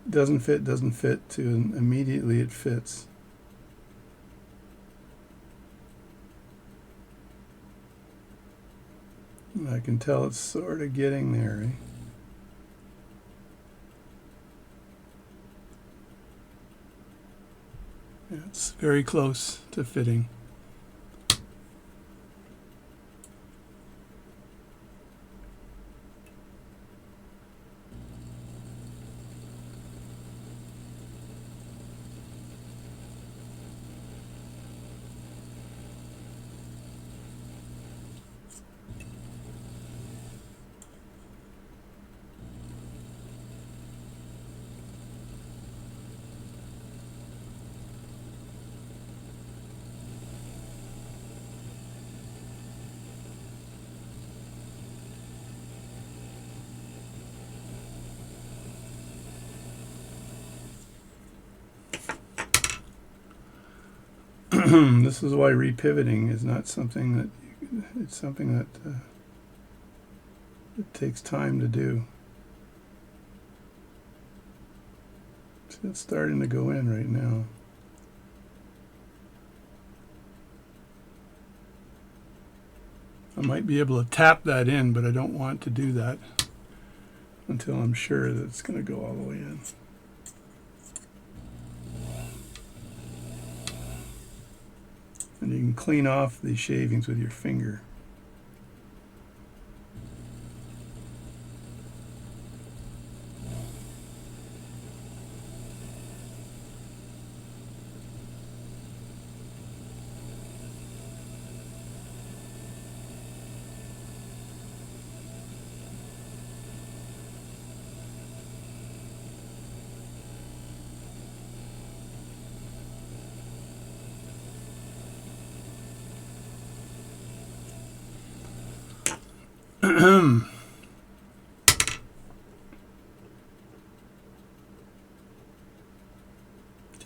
doesn't fit to immediately it fits. And I can tell it's sort of getting there, eh? Yeah, it's very close to fitting. This is why repivoting is not something that it's something that it takes time to do. So it's starting to go in right now. I might be able to tap that in, but I don't want to do that until I'm sure that it's going to go all the way in. And you can clean off these shavings with your finger.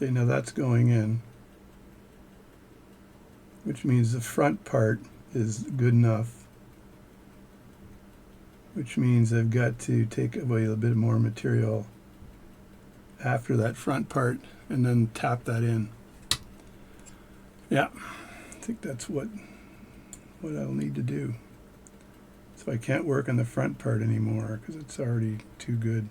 Okay, now that's going in, which means the front part is good enough, which means I've got to take away a bit more material after that front part and then tap that in. Yeah, I think that's what I'll need to do. So I can't work on the front part anymore because it's already too good.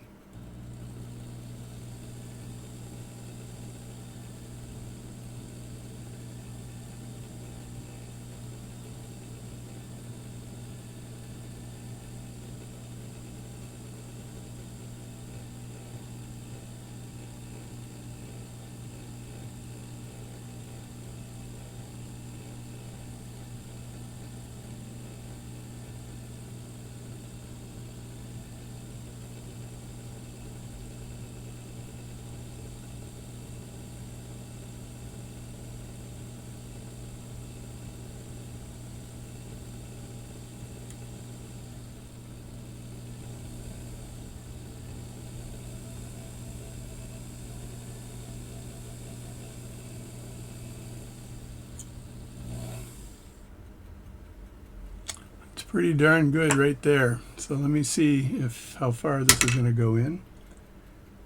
Pretty darn good right there. So let me see how far this is going to go in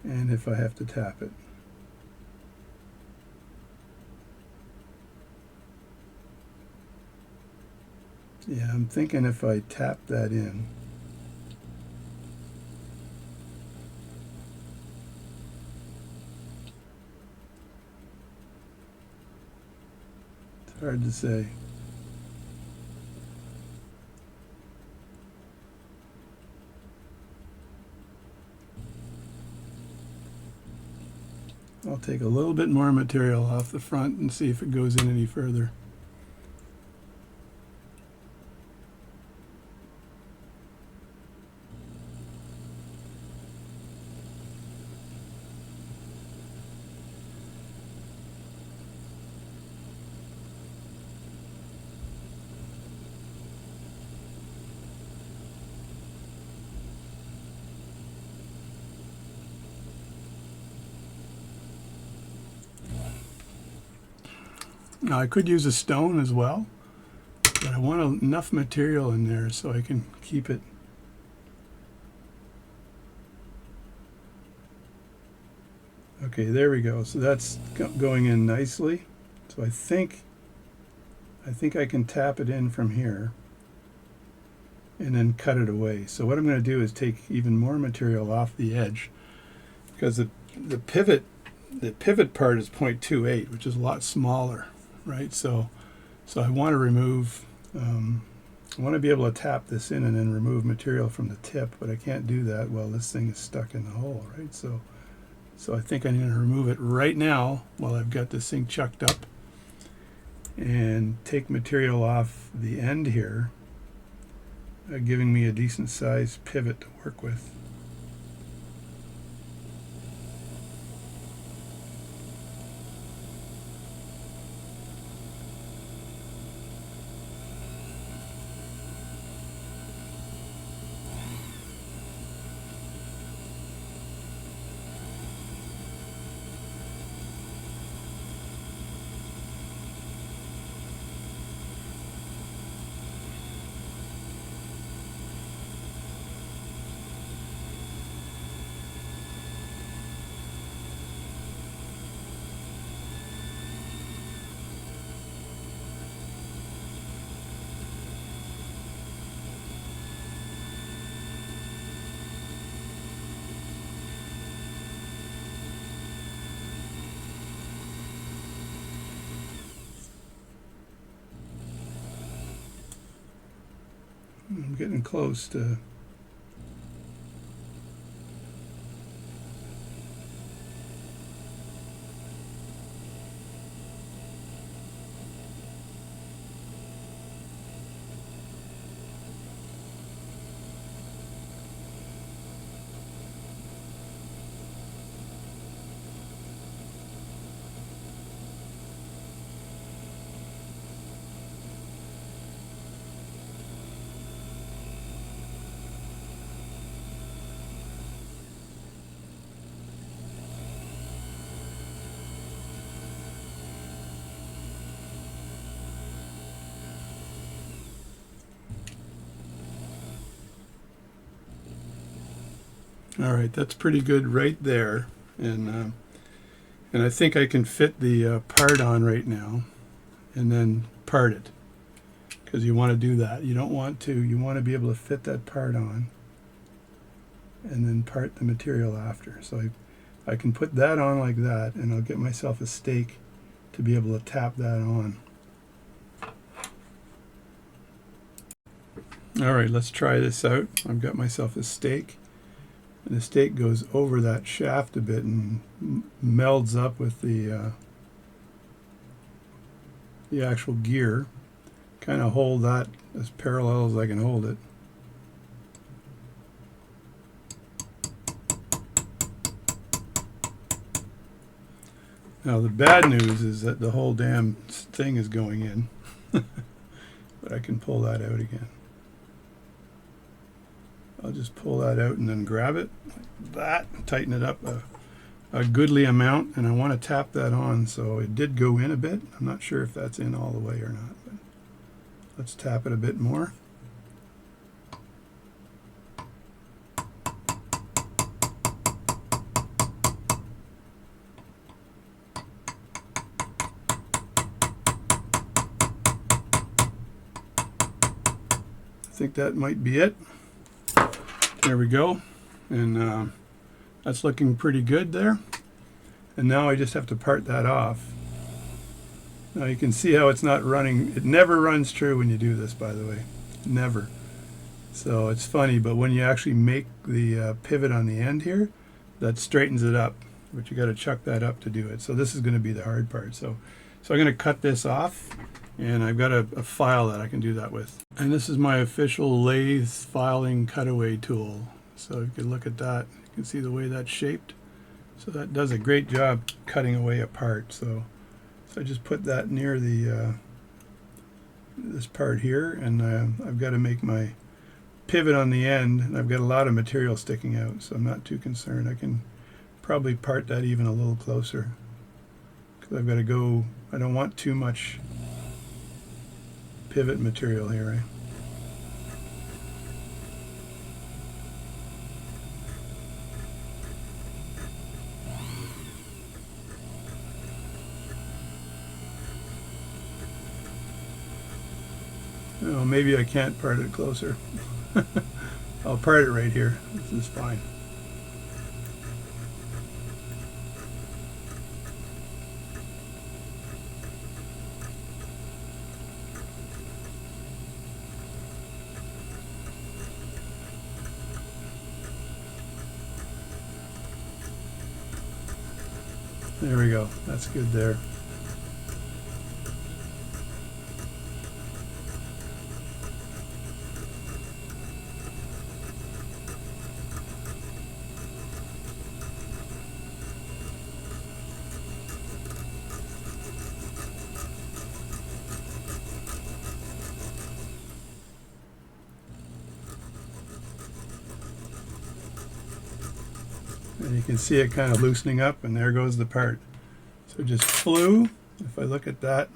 and if I have to tap it. Yeah, I'm thinking if I tap that in, it's hard to say. I'll take a little bit more material off the front and see if it goes in any further. Now I could use a stone as well, but I want enough material in there so I can keep it. Okay, there we go. So that's going in nicely. So I think I can tap it in from here and then cut it away. So what I'm going to do is take even more material off the edge, because the pivot part is 0.28, which is a lot smaller, right? So I want to remove, I want to be able to tap this in and then remove material from the tip, but I can't do that while this thing is stuck in the hole, right? So I think I'm going to remove it right now while I've got this thing chucked up, and take material off the end here, giving me a decent sized pivot to work with. I'm getting close to All right, that's pretty good right there, and I think I can fit the part on right now, and then part it, because you want to do that. You don't want to. You want to be able to fit that part on, and then part the material after. So I can put that on like that, and I'll get myself a stake to be able to tap that on. All right, let's try this out. I've got myself a stake. And the stake goes over that shaft a bit and melds up with the actual gear. Kind of hold that as parallel as I can hold it. Now the bad news is that the whole damn thing is going in. But I can pull that out again. I'll just pull that out and then grab it like that, tighten it up a goodly amount, and I want to tap that on. So it did go in a bit. I'm not sure if that's in all the way or not, but let's tap it a bit more. I think that might be it. There we go, and that's looking pretty good there. And now I just have to part that off. Now you can see how it's not running. It never runs true when you do this, by the way. Never. So it's funny, but when you actually make the pivot on the end here, that straightens it up. But you got to chuck that up to do it. So this is going to be the hard part. So I'm going to cut this off, and I've got a file that I can do that with. And this is my official lathe filing cutaway tool. So you can look at that. You can see the way that's shaped. So that does a great job cutting away a part. So I just put that near the this part here, and I've got to make my pivot on the end, and I've got a lot of material sticking out, so I'm not too concerned. I can probably part that even a little closer, because I've got to go. I don't want too much pivot material here, right? Oh, maybe I can't part it closer. I'll part it right here. This is fine. There we go. That's good there. And you can see it kind of loosening up, and there goes the part. So it just flew. If I look at that,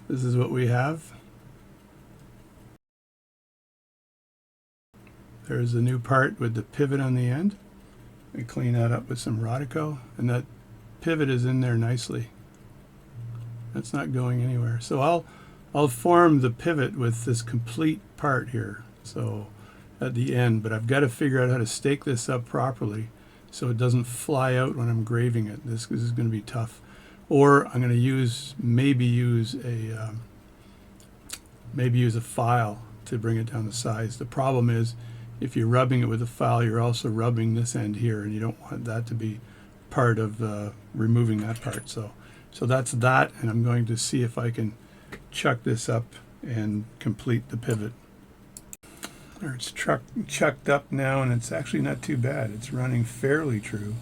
this is what we have. There's the new part with the pivot on the end. We clean that up with some Rodico, and that pivot is in there nicely. That's not going anywhere. So I'll form the pivot with this complete part here. So at the end, but I've got to figure out how to stake this up properly so it doesn't fly out when I'm graving it. This is going to be tough. Or I'm going to maybe use a file to bring it down to size. The problem is, if you're rubbing it with a file, you're also rubbing this end here, and you don't want that to be part of removing that part. So that's that, and I'm going to see if I can chuck this up and complete the pivot. It's chucked up now, and it's actually not too bad. It's running fairly true.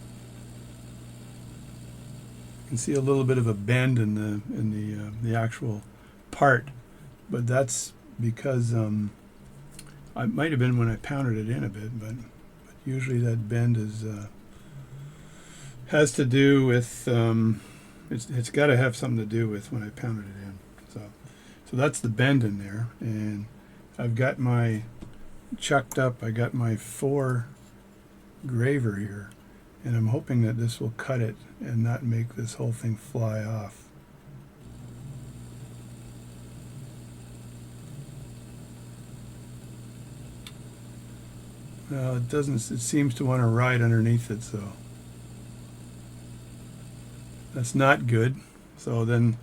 You can see a little bit of a bend in the actual part, but that's because it might have been when I pounded it in a bit, but usually that bend has to do with it's got to have something to do with when I pounded it in. So that's the bend in there, and I've got my chucked up. I got my 4 graver here, and I'm hoping that this will cut it and not make this whole thing fly off. Well, it doesn't. It seems to want to ride underneath it, so that's not good. So then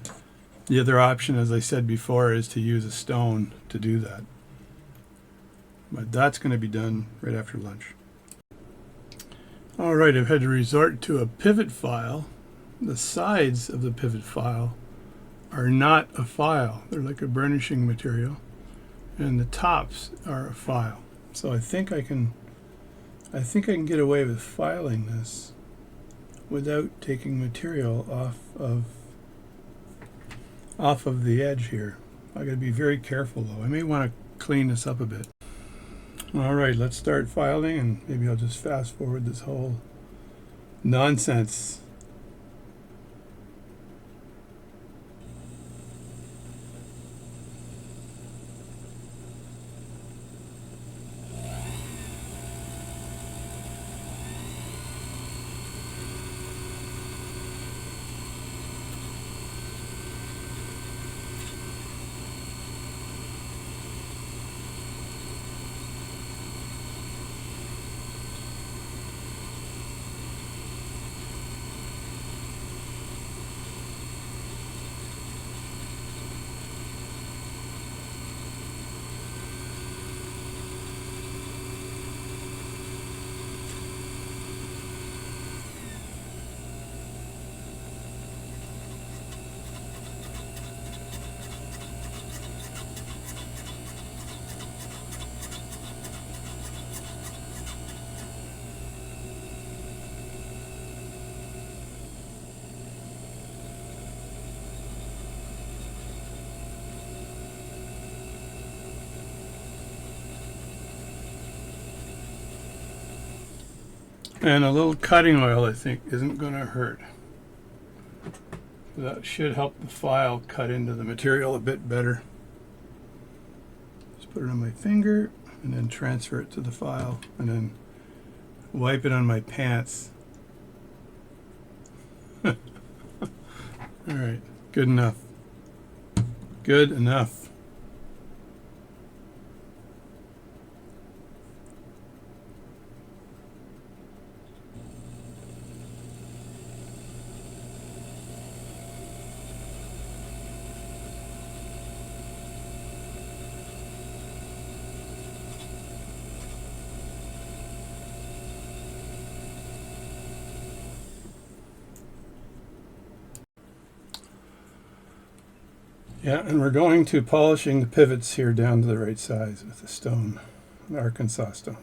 the other option, as I said before, is to use a stone to do that. But that's going to be done right after lunch. All right, I've had to resort to a pivot file. The sides of the pivot file are not a file. They're like a burnishing material. And the tops are a file. So I think I can get away with filing this without taking material off of the edge here. I got to be very careful though. I may want to clean this up a bit. All right, let's start filing, and maybe I'll just fast forward this whole nonsense. And a little cutting oil, I think, isn't going to hurt. That should help the file cut into the material a bit better. Just put it on my finger and then transfer it to the file and then wipe it on my pants. All right, good enough. Good enough. Yeah, and we're going to polishing the pivots here down to the right size with the stone, the Arkansas stone.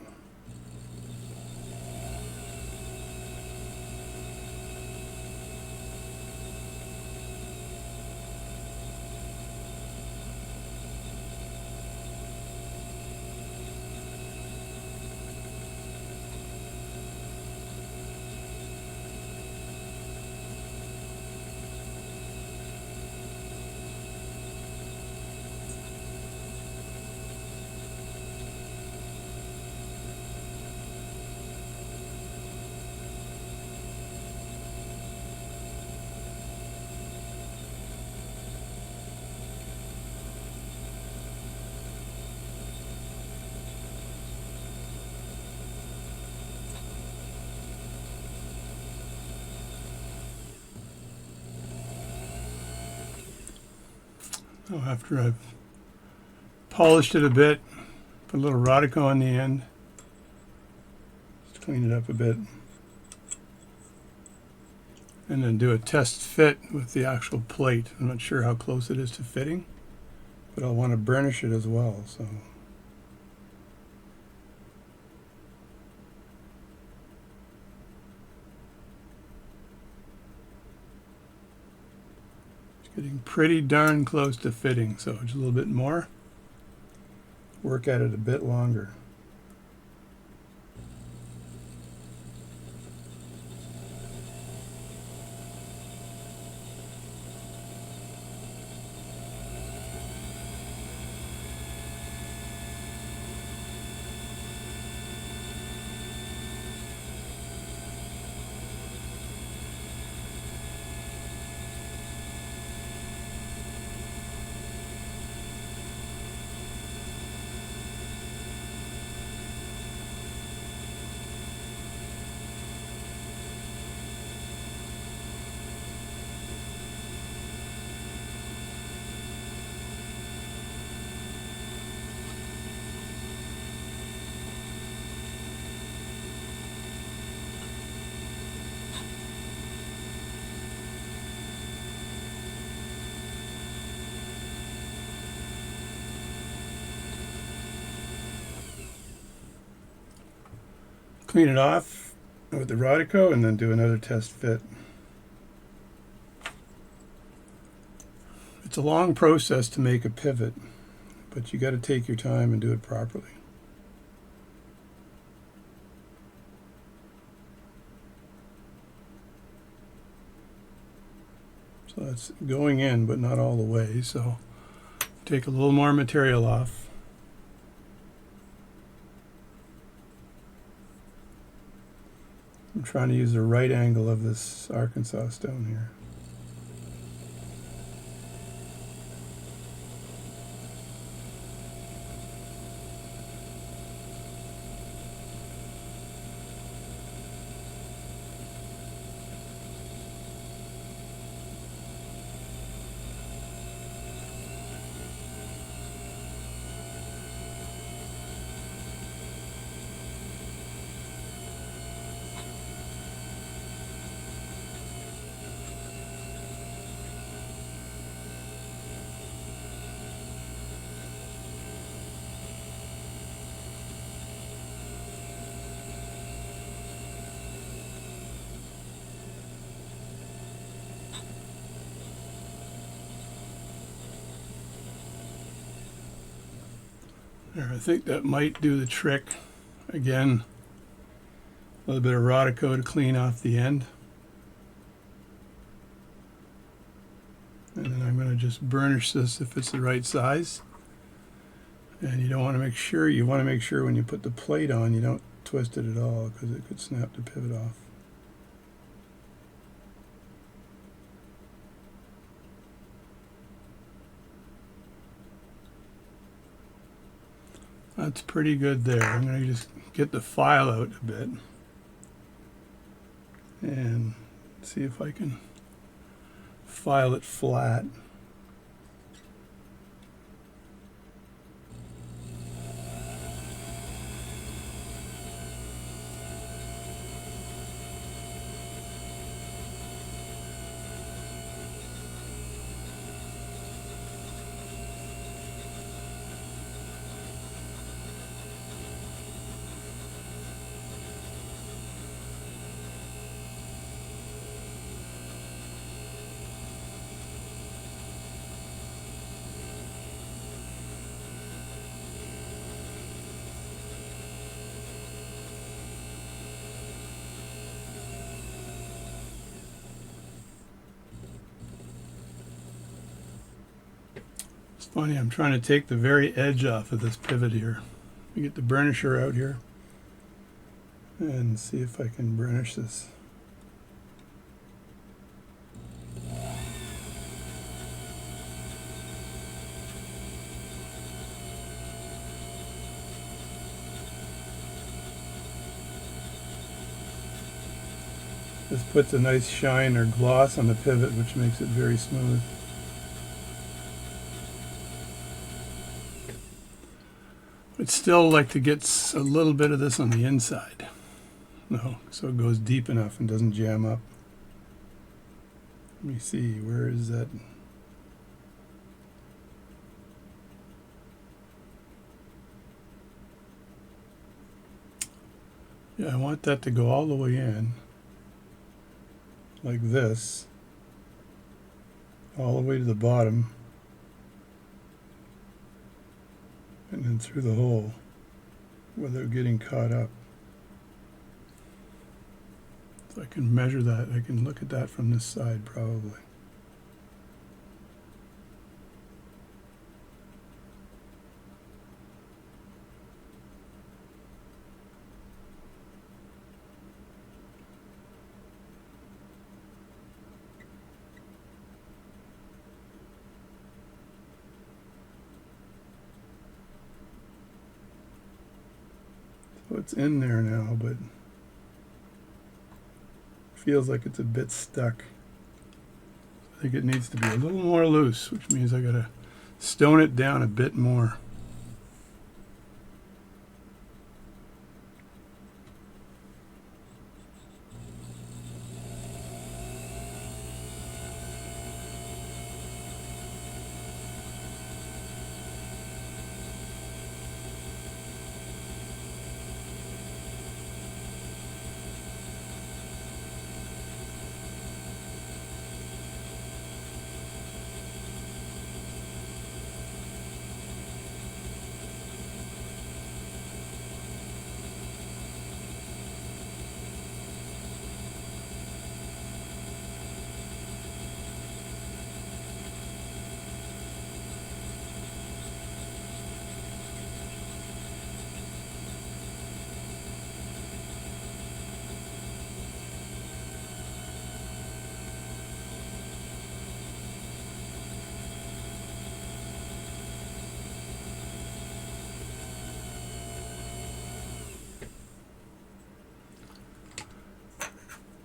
So after I've polished it a bit, put a little Rodico on the end, just clean it up a bit, and then do a test fit with the actual plate. I'm not sure how close it is to fitting, but I'll want to burnish it as well. So getting pretty darn close to fitting, so just a little bit more. Work at it a bit longer. clean it off with the Rodico and then do another test fit. It's a long process to make a pivot, but you got to take your time and do it properly. So it's going in, but not all the way. So take a little more material off. I'm trying to use the right angle of this Arkansas stone here. There, I think that might do the trick. Again, a little bit of Rodico to clean off the end. And then I'm going to just burnish this if it's the right size. And you don't want to make sure, you want to make sure when you put the plate on you don't twist it at all because it could snap the pivot off. That's pretty good there. I'm going to just get the file out a bit and see if I can file it flat. It's funny, I'm trying to take the very edge off of this pivot here. We get the burnisher out here and see if I can burnish this. This puts a nice shine or gloss on the pivot, which makes it very smooth. I'd still like to get a little bit of this on the inside. No, so it goes deep enough and doesn't jam up. Let me see, where is that? Yeah, I want that to go all the way in, like this, all the way to the bottom. And then through the hole without getting caught up. So I can measure that. I can look at that from this side probably. So it's in there now, but it feels like it's a bit stuck. I think it needs to be a little more loose, which means I gotta stone it down a bit more.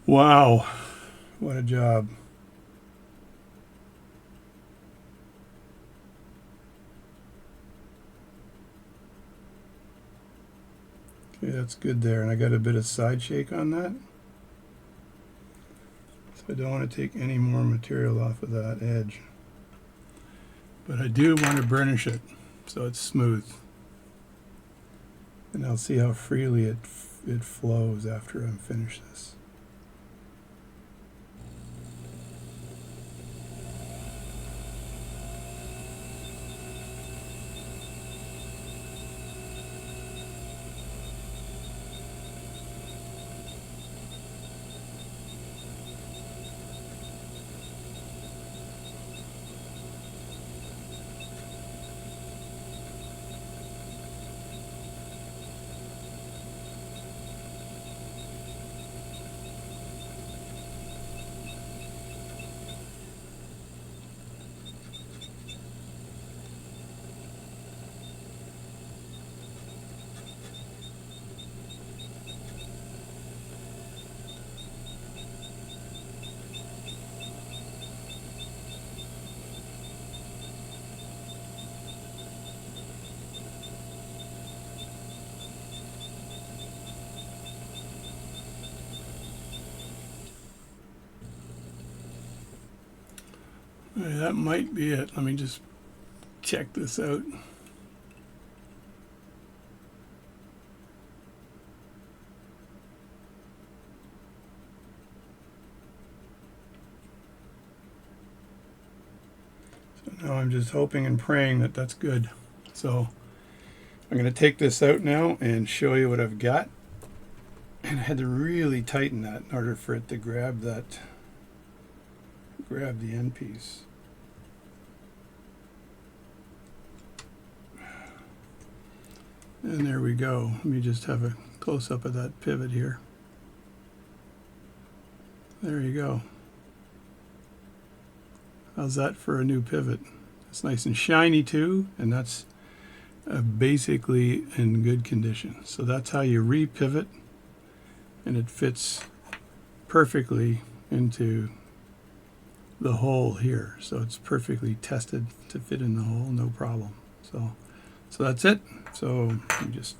Wow, what a job. Okay, that's good there, and I got a bit of side shake on that. So I don't want to take any more material off of that edge. But I do want to burnish it so it's smooth. And I'll see how freely it flows after I'm finished this. All right, that might be it. Let me just check this out. So now I'm just hoping and praying that that's good. So I'm going to take this out now and show you what I've got. And I had to really tighten that in order for it to grab the end piece. And there we go. Let me just have a close-up of that pivot here. There you go. How's that for a new pivot? It's nice and shiny too, and that's basically in good condition. So that's how you re-pivot, and it fits perfectly into the hole here. So it's perfectly tested to fit in the hole, no problem. So that's it. So you just...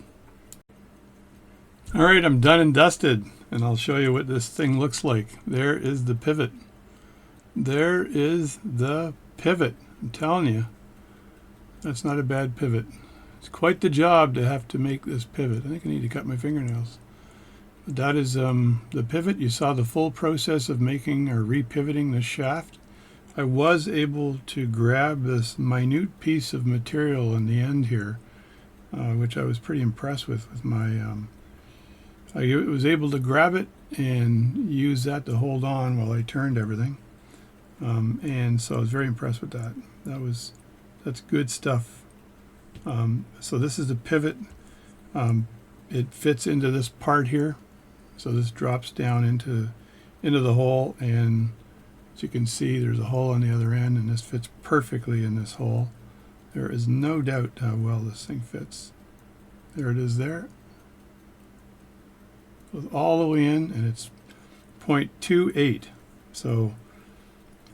All right, I'm done and dusted, and I'll show you what this thing looks like. There is the pivot. There is the pivot. I'm telling you, that's not a bad pivot. It's quite the job to have to make this pivot. I think I need to cut my fingernails. But that is the pivot. You saw the full process of making or re-pivoting the shaft. I was able to grab this minute piece of material in the end here, which I was pretty impressed with my... I was able to grab it and use that to hold on while I turned everything. And so I was very impressed with that. That's good stuff. So this is the pivot. It fits into this part here. So this drops down into the hole, and as you can see, there's a hole on the other end, and this fits perfectly in this hole. There is no doubt how well this thing fits. There it is there. Goes all the way in, and it's 0.28. So,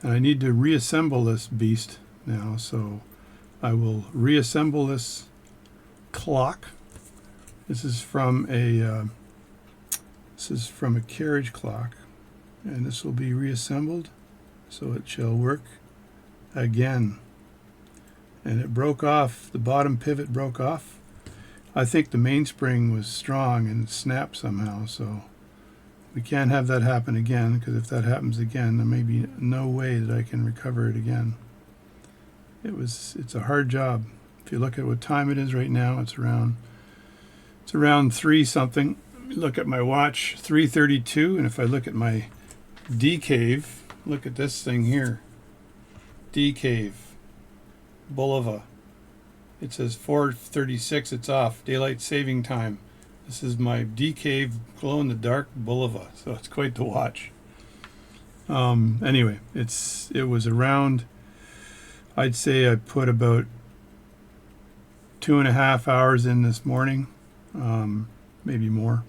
and I need to reassemble this beast now, so I will reassemble this clock. This is from a carriage clock, and this will be reassembled so it shall work again. And it broke off, the bottom pivot broke off. I think the mainspring was strong and snapped somehow, so we can't have that happen again, because if that happens again, there may be no way that I can recover it again. It's a hard job. If you look at what time it is right now, it's around 3 something. Look at my watch, 3:32, and if I look at my D-Cave, look at this thing here. D-Cave, Bulova. It says 4:36, it's off, daylight saving time. This is my D-Cave glow-in-the-dark Bulova, so it's quite the watch. Anyway, it was around, I'd say I put about 2.5 hours in this morning, maybe more.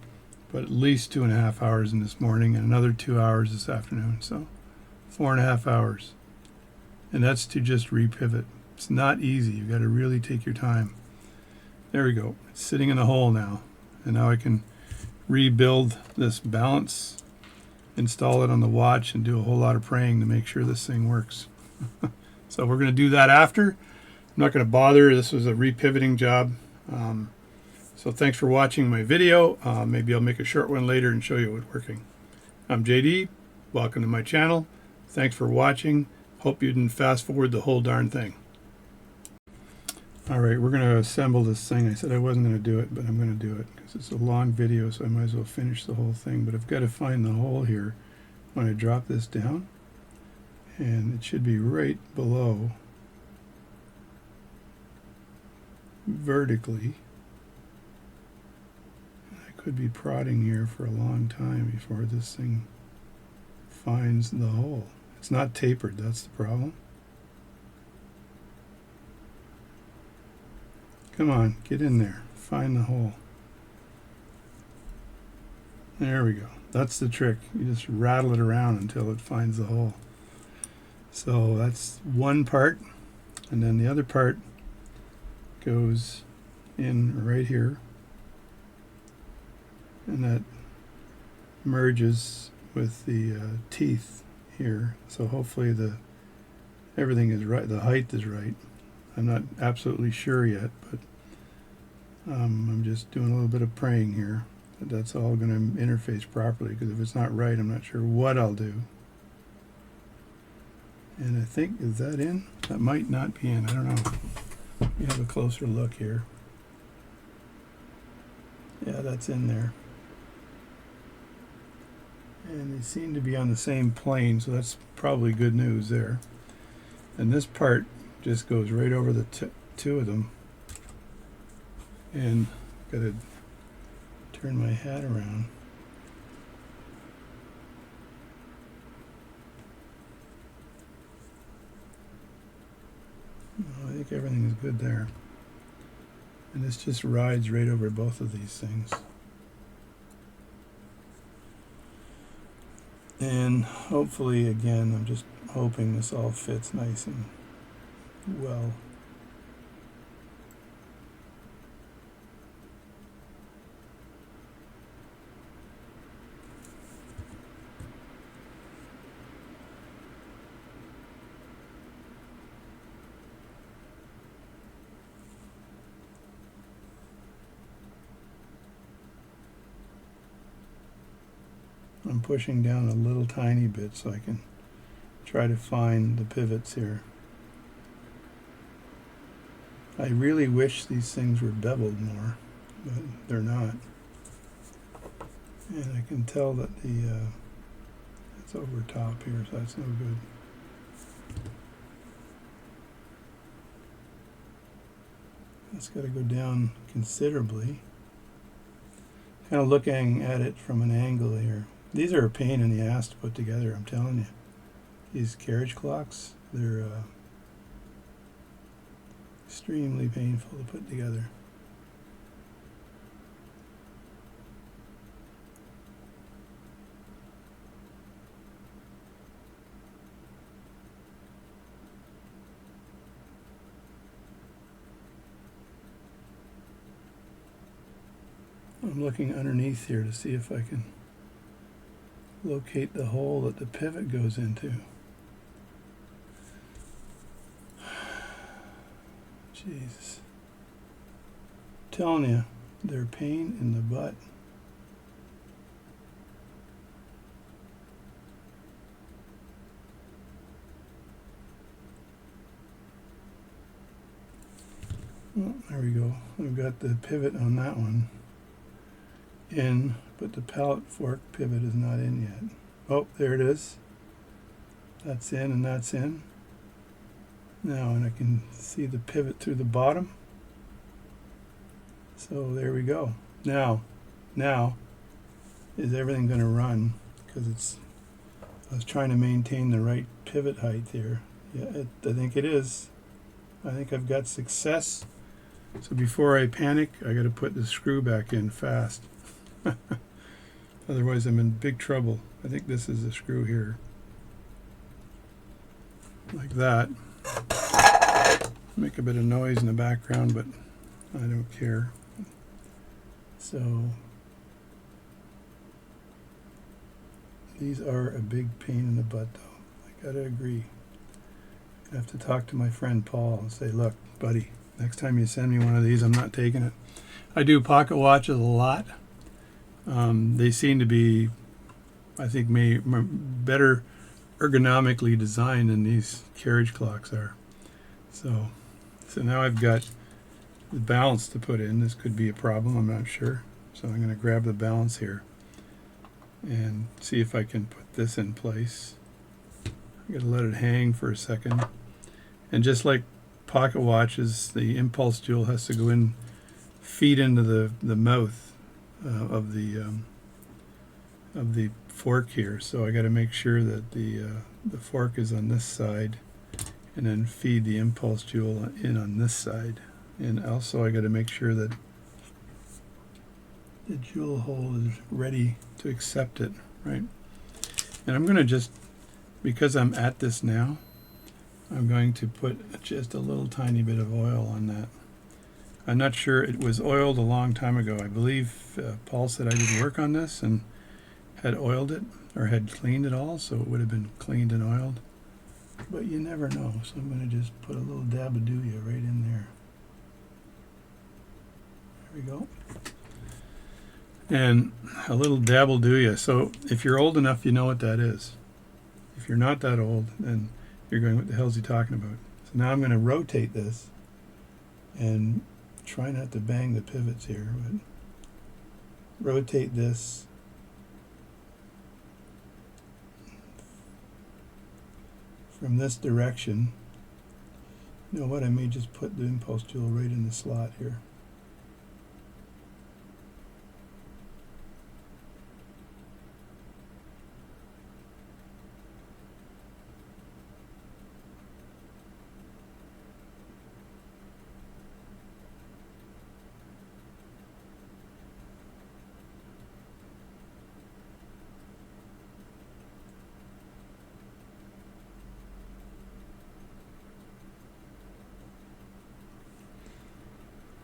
but at least 2.5 hours in this morning and another 2 hours this afternoon. So 4.5 hours. And that's to just repivot. It's not easy. You've got to really take your time. There we go. It's sitting in the hole now. And now I can rebuild this balance, install it on the watch, and do a whole lot of praying to make sure this thing works. So we're going to do that after. I'm not going to bother. This was a repivoting job. So thanks for watching my video. Maybe I'll make a short one later and show you it working. I'm JD. Welcome to my channel. Thanks for watching. Hope you didn't fast forward the whole darn thing. Alright, we're going to assemble this thing. I said I wasn't going to do it, but I'm going to do it because it's a long video, so I might as well finish the whole thing. But I've got to find the hole here when I drop this down. And it should be right below vertically. I could be prodding here for a long time before this thing finds the hole. It's not tapered, that's the problem. Come on, get in there. Find the hole. There we go. That's the trick. You just rattle it around until it finds the hole. So that's one part. And then the other part goes in right here. And that merges with the teeth here. So hopefully everything is right. The height is right. I'm not absolutely sure yet, but I'm just doing a little bit of praying here that that's all going to interface properly, because if it's not right, I'm not sure what I'll do. And I think, is that in? That might not be in. I don't know. Let me have a closer look here. Yeah, that's in there. And they seem to be on the same plane, so that's probably good news there. And this part just goes right over the two of them. And I've got to turn my hat around. I think everything is good there. And this just rides right over both of these things. And hopefully, again, I'm just hoping this all fits nice and well. I'm pushing down a little tiny bit so I can try to find the pivots here. I really wish these things were beveled more, but they're not. And I can tell that it's over top here, so that's no good. It's got to go down considerably. Kind of looking at it from an angle here. These are a pain in the ass to put together, I'm telling you. These carriage clocks, they're extremely painful to put together. I'm looking underneath here to see if I can locate the hole that the pivot goes into. Jesus. I'm telling you, they're a pain in the butt. Oh, there we go. I've got the pivot on that one in, but the pallet fork pivot is not in yet. Oh, there it is. That's in and that's in. Now, and I can see the pivot through the bottom. So there we go. Now, is everything going to run? Because I was trying to maintain the right pivot height here. Yeah, I think it is. I think I've got success. So before I panic, I got to put the screw back in fast. Otherwise I'm in big trouble. I think this is the screw here. Like that. Make a bit of noise in the background, but I don't care. So these are a big pain in the butt though. I gotta agree. I have to talk to my friend Paul and say, look, buddy, next time you send me one of these, I'm not taking it. I do pocket watches a lot. They seem to be, I think, better ergonomically designed than these carriage clocks are. So now I've got the balance to put in. This could be a problem, I'm not sure. So I'm going to grab the balance here and see if I can put this in place. I'm going to let it hang for a second. And just like pocket watches, the impulse jewel has to go in, feed into the mouth of the fork here. So I got to make sure that the fork is on this side, and then feed the impulse jewel in on this side. And also I got to make sure that the jewel hole is ready to accept it, right? And I'm going to just, because I'm at this now, I'm going to put just a little tiny bit of oil on that. I'm not sure, it was oiled a long time ago. I believe Paul said I did work on this and had oiled it, or had cleaned it all, so it would have been cleaned and oiled. But you never know, so I'm going to just put a little dab of Dooya right in there. There we go. And a little dabble Dooya. So if you're old enough, you know what that is. If you're not that old, then you're going, what the hell is he talking about? So now I'm going to rotate this and try not to bang the pivots here, but rotate this from this direction. You know what, I may just put the impulse jewel right in the slot here.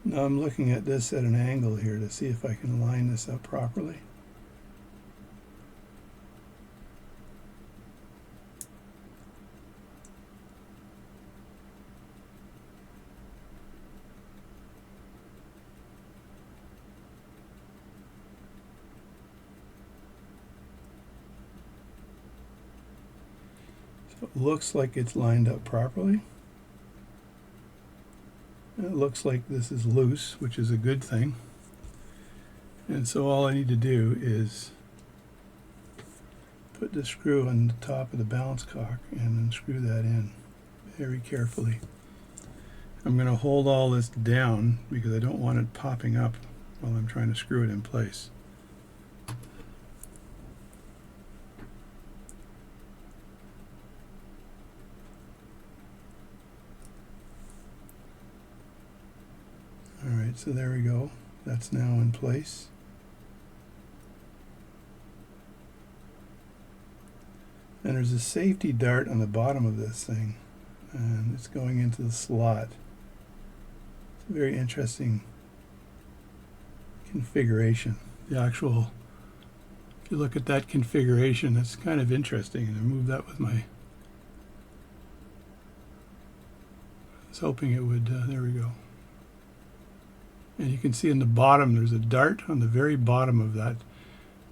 Now I'm looking at this at an angle here to see if I can line this up properly. So it looks like it's lined up properly. It looks like this is loose, which is a good thing. And so all I need to do is put the screw on the top of the balance cock and then screw that in very carefully. I'm going to hold all this down because I don't want it popping up while I'm trying to screw it in place. Alright, so there we go. That's now in place. And there's a safety dart on the bottom of this thing, and it's going into the slot. It's a very interesting configuration. The actual, if you look at that configuration, that's kind of interesting. And I moved that with my, I was hoping it would, there we go. And you can see in the bottom there's a dart on the very bottom of that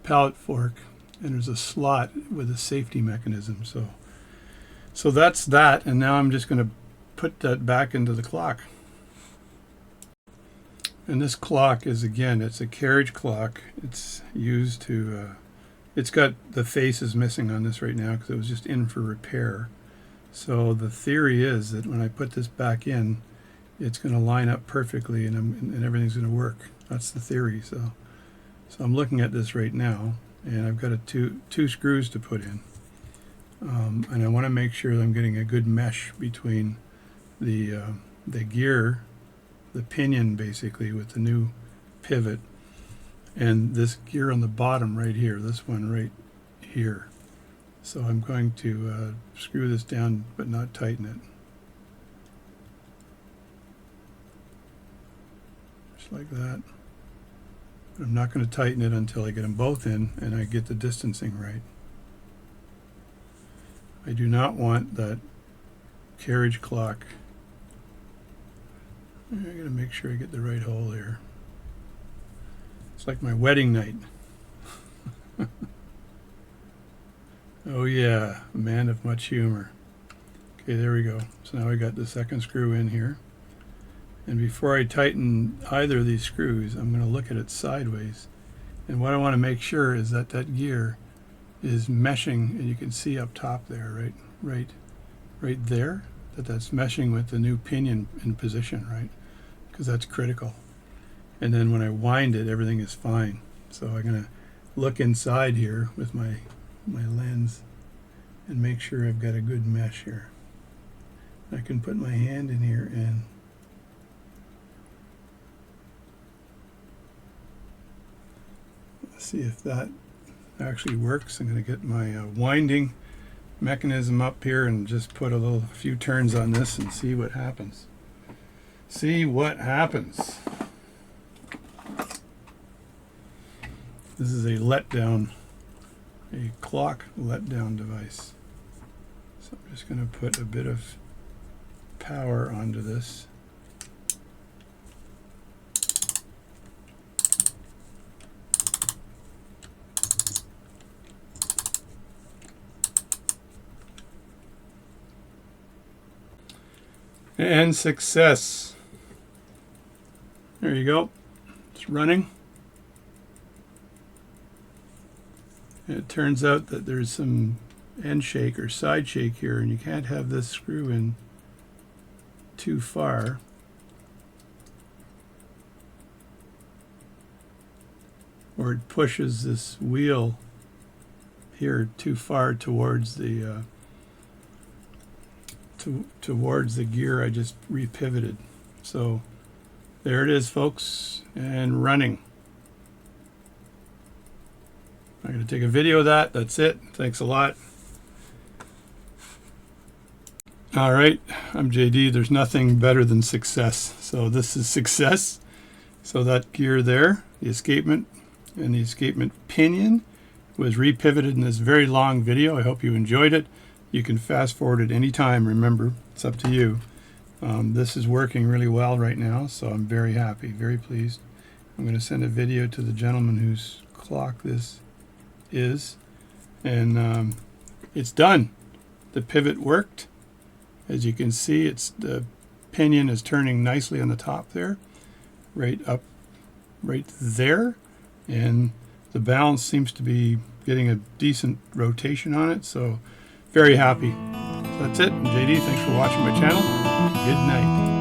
pallet fork, and there's a slot with a safety mechanism. So that's that, and now I'm just going to put that back into the clock. And this clock is, again, it's a carriage clock. It's used to, it's got the faces missing on this right now because it was just in for repair. So the theory is that when I put this back in, it's going to line up perfectly and everything's going to work. That's the theory. So I'm looking at this right now, and I've got two screws to put in. And I want to make sure that I'm getting a good mesh between the gear, the pinion basically, with the new pivot, and this gear on the bottom right here, this one right here. So I'm going to screw this down but not tighten it. Just like that. But I'm not going to tighten it until I get them both in and I get the distancing right. I do not want that carriage clock. I'm going to make sure I get the right hole here. It's like my wedding night. Oh yeah, a man of much humor. Okay, there we go. So now I got the second screw in here. And before I tighten either of these screws, I'm going to look at it sideways. And what I want to make sure is that that gear is meshing, and you can see up top there, right there, that's meshing with the new pinion in position, right? Because that's critical. And then when I wind it, everything is fine. So I'm going to look inside here with my lens and make sure I've got a good mesh here. I can put my hand in here and see if that actually works. I'm going to get my winding mechanism up here and just put a few turns on this and see what happens. See what happens. This is a letdown, a clock letdown device. So I'm just going to put a bit of power onto this. And success. There you go. It's running. And it turns out that there's some end shake or side shake here, and you can't have this screw in too far. Or it pushes this wheel here too far towards the towards the gear I just repivoted. So there it is, folks, and running. I'm going to take a video of that. That's it. Thanks a lot. All right, I'm JD. There's nothing better than success. So this is success. So that gear there, the escapement and the escapement pinion, was repivoted in this very long video. I hope you enjoyed it. You can fast forward at any time. Remember, it's up to you. This is working really well right now, so I'm very happy, very pleased. I'm going to send a video to the gentleman whose clock this is, and it's done. The pivot worked. As you can see, the pinion is turning nicely on the top there, right up, right there, and the balance seems to be getting a decent rotation on it. So very happy. So that's it. I'm JD. Thanks for watching my channel. Good night.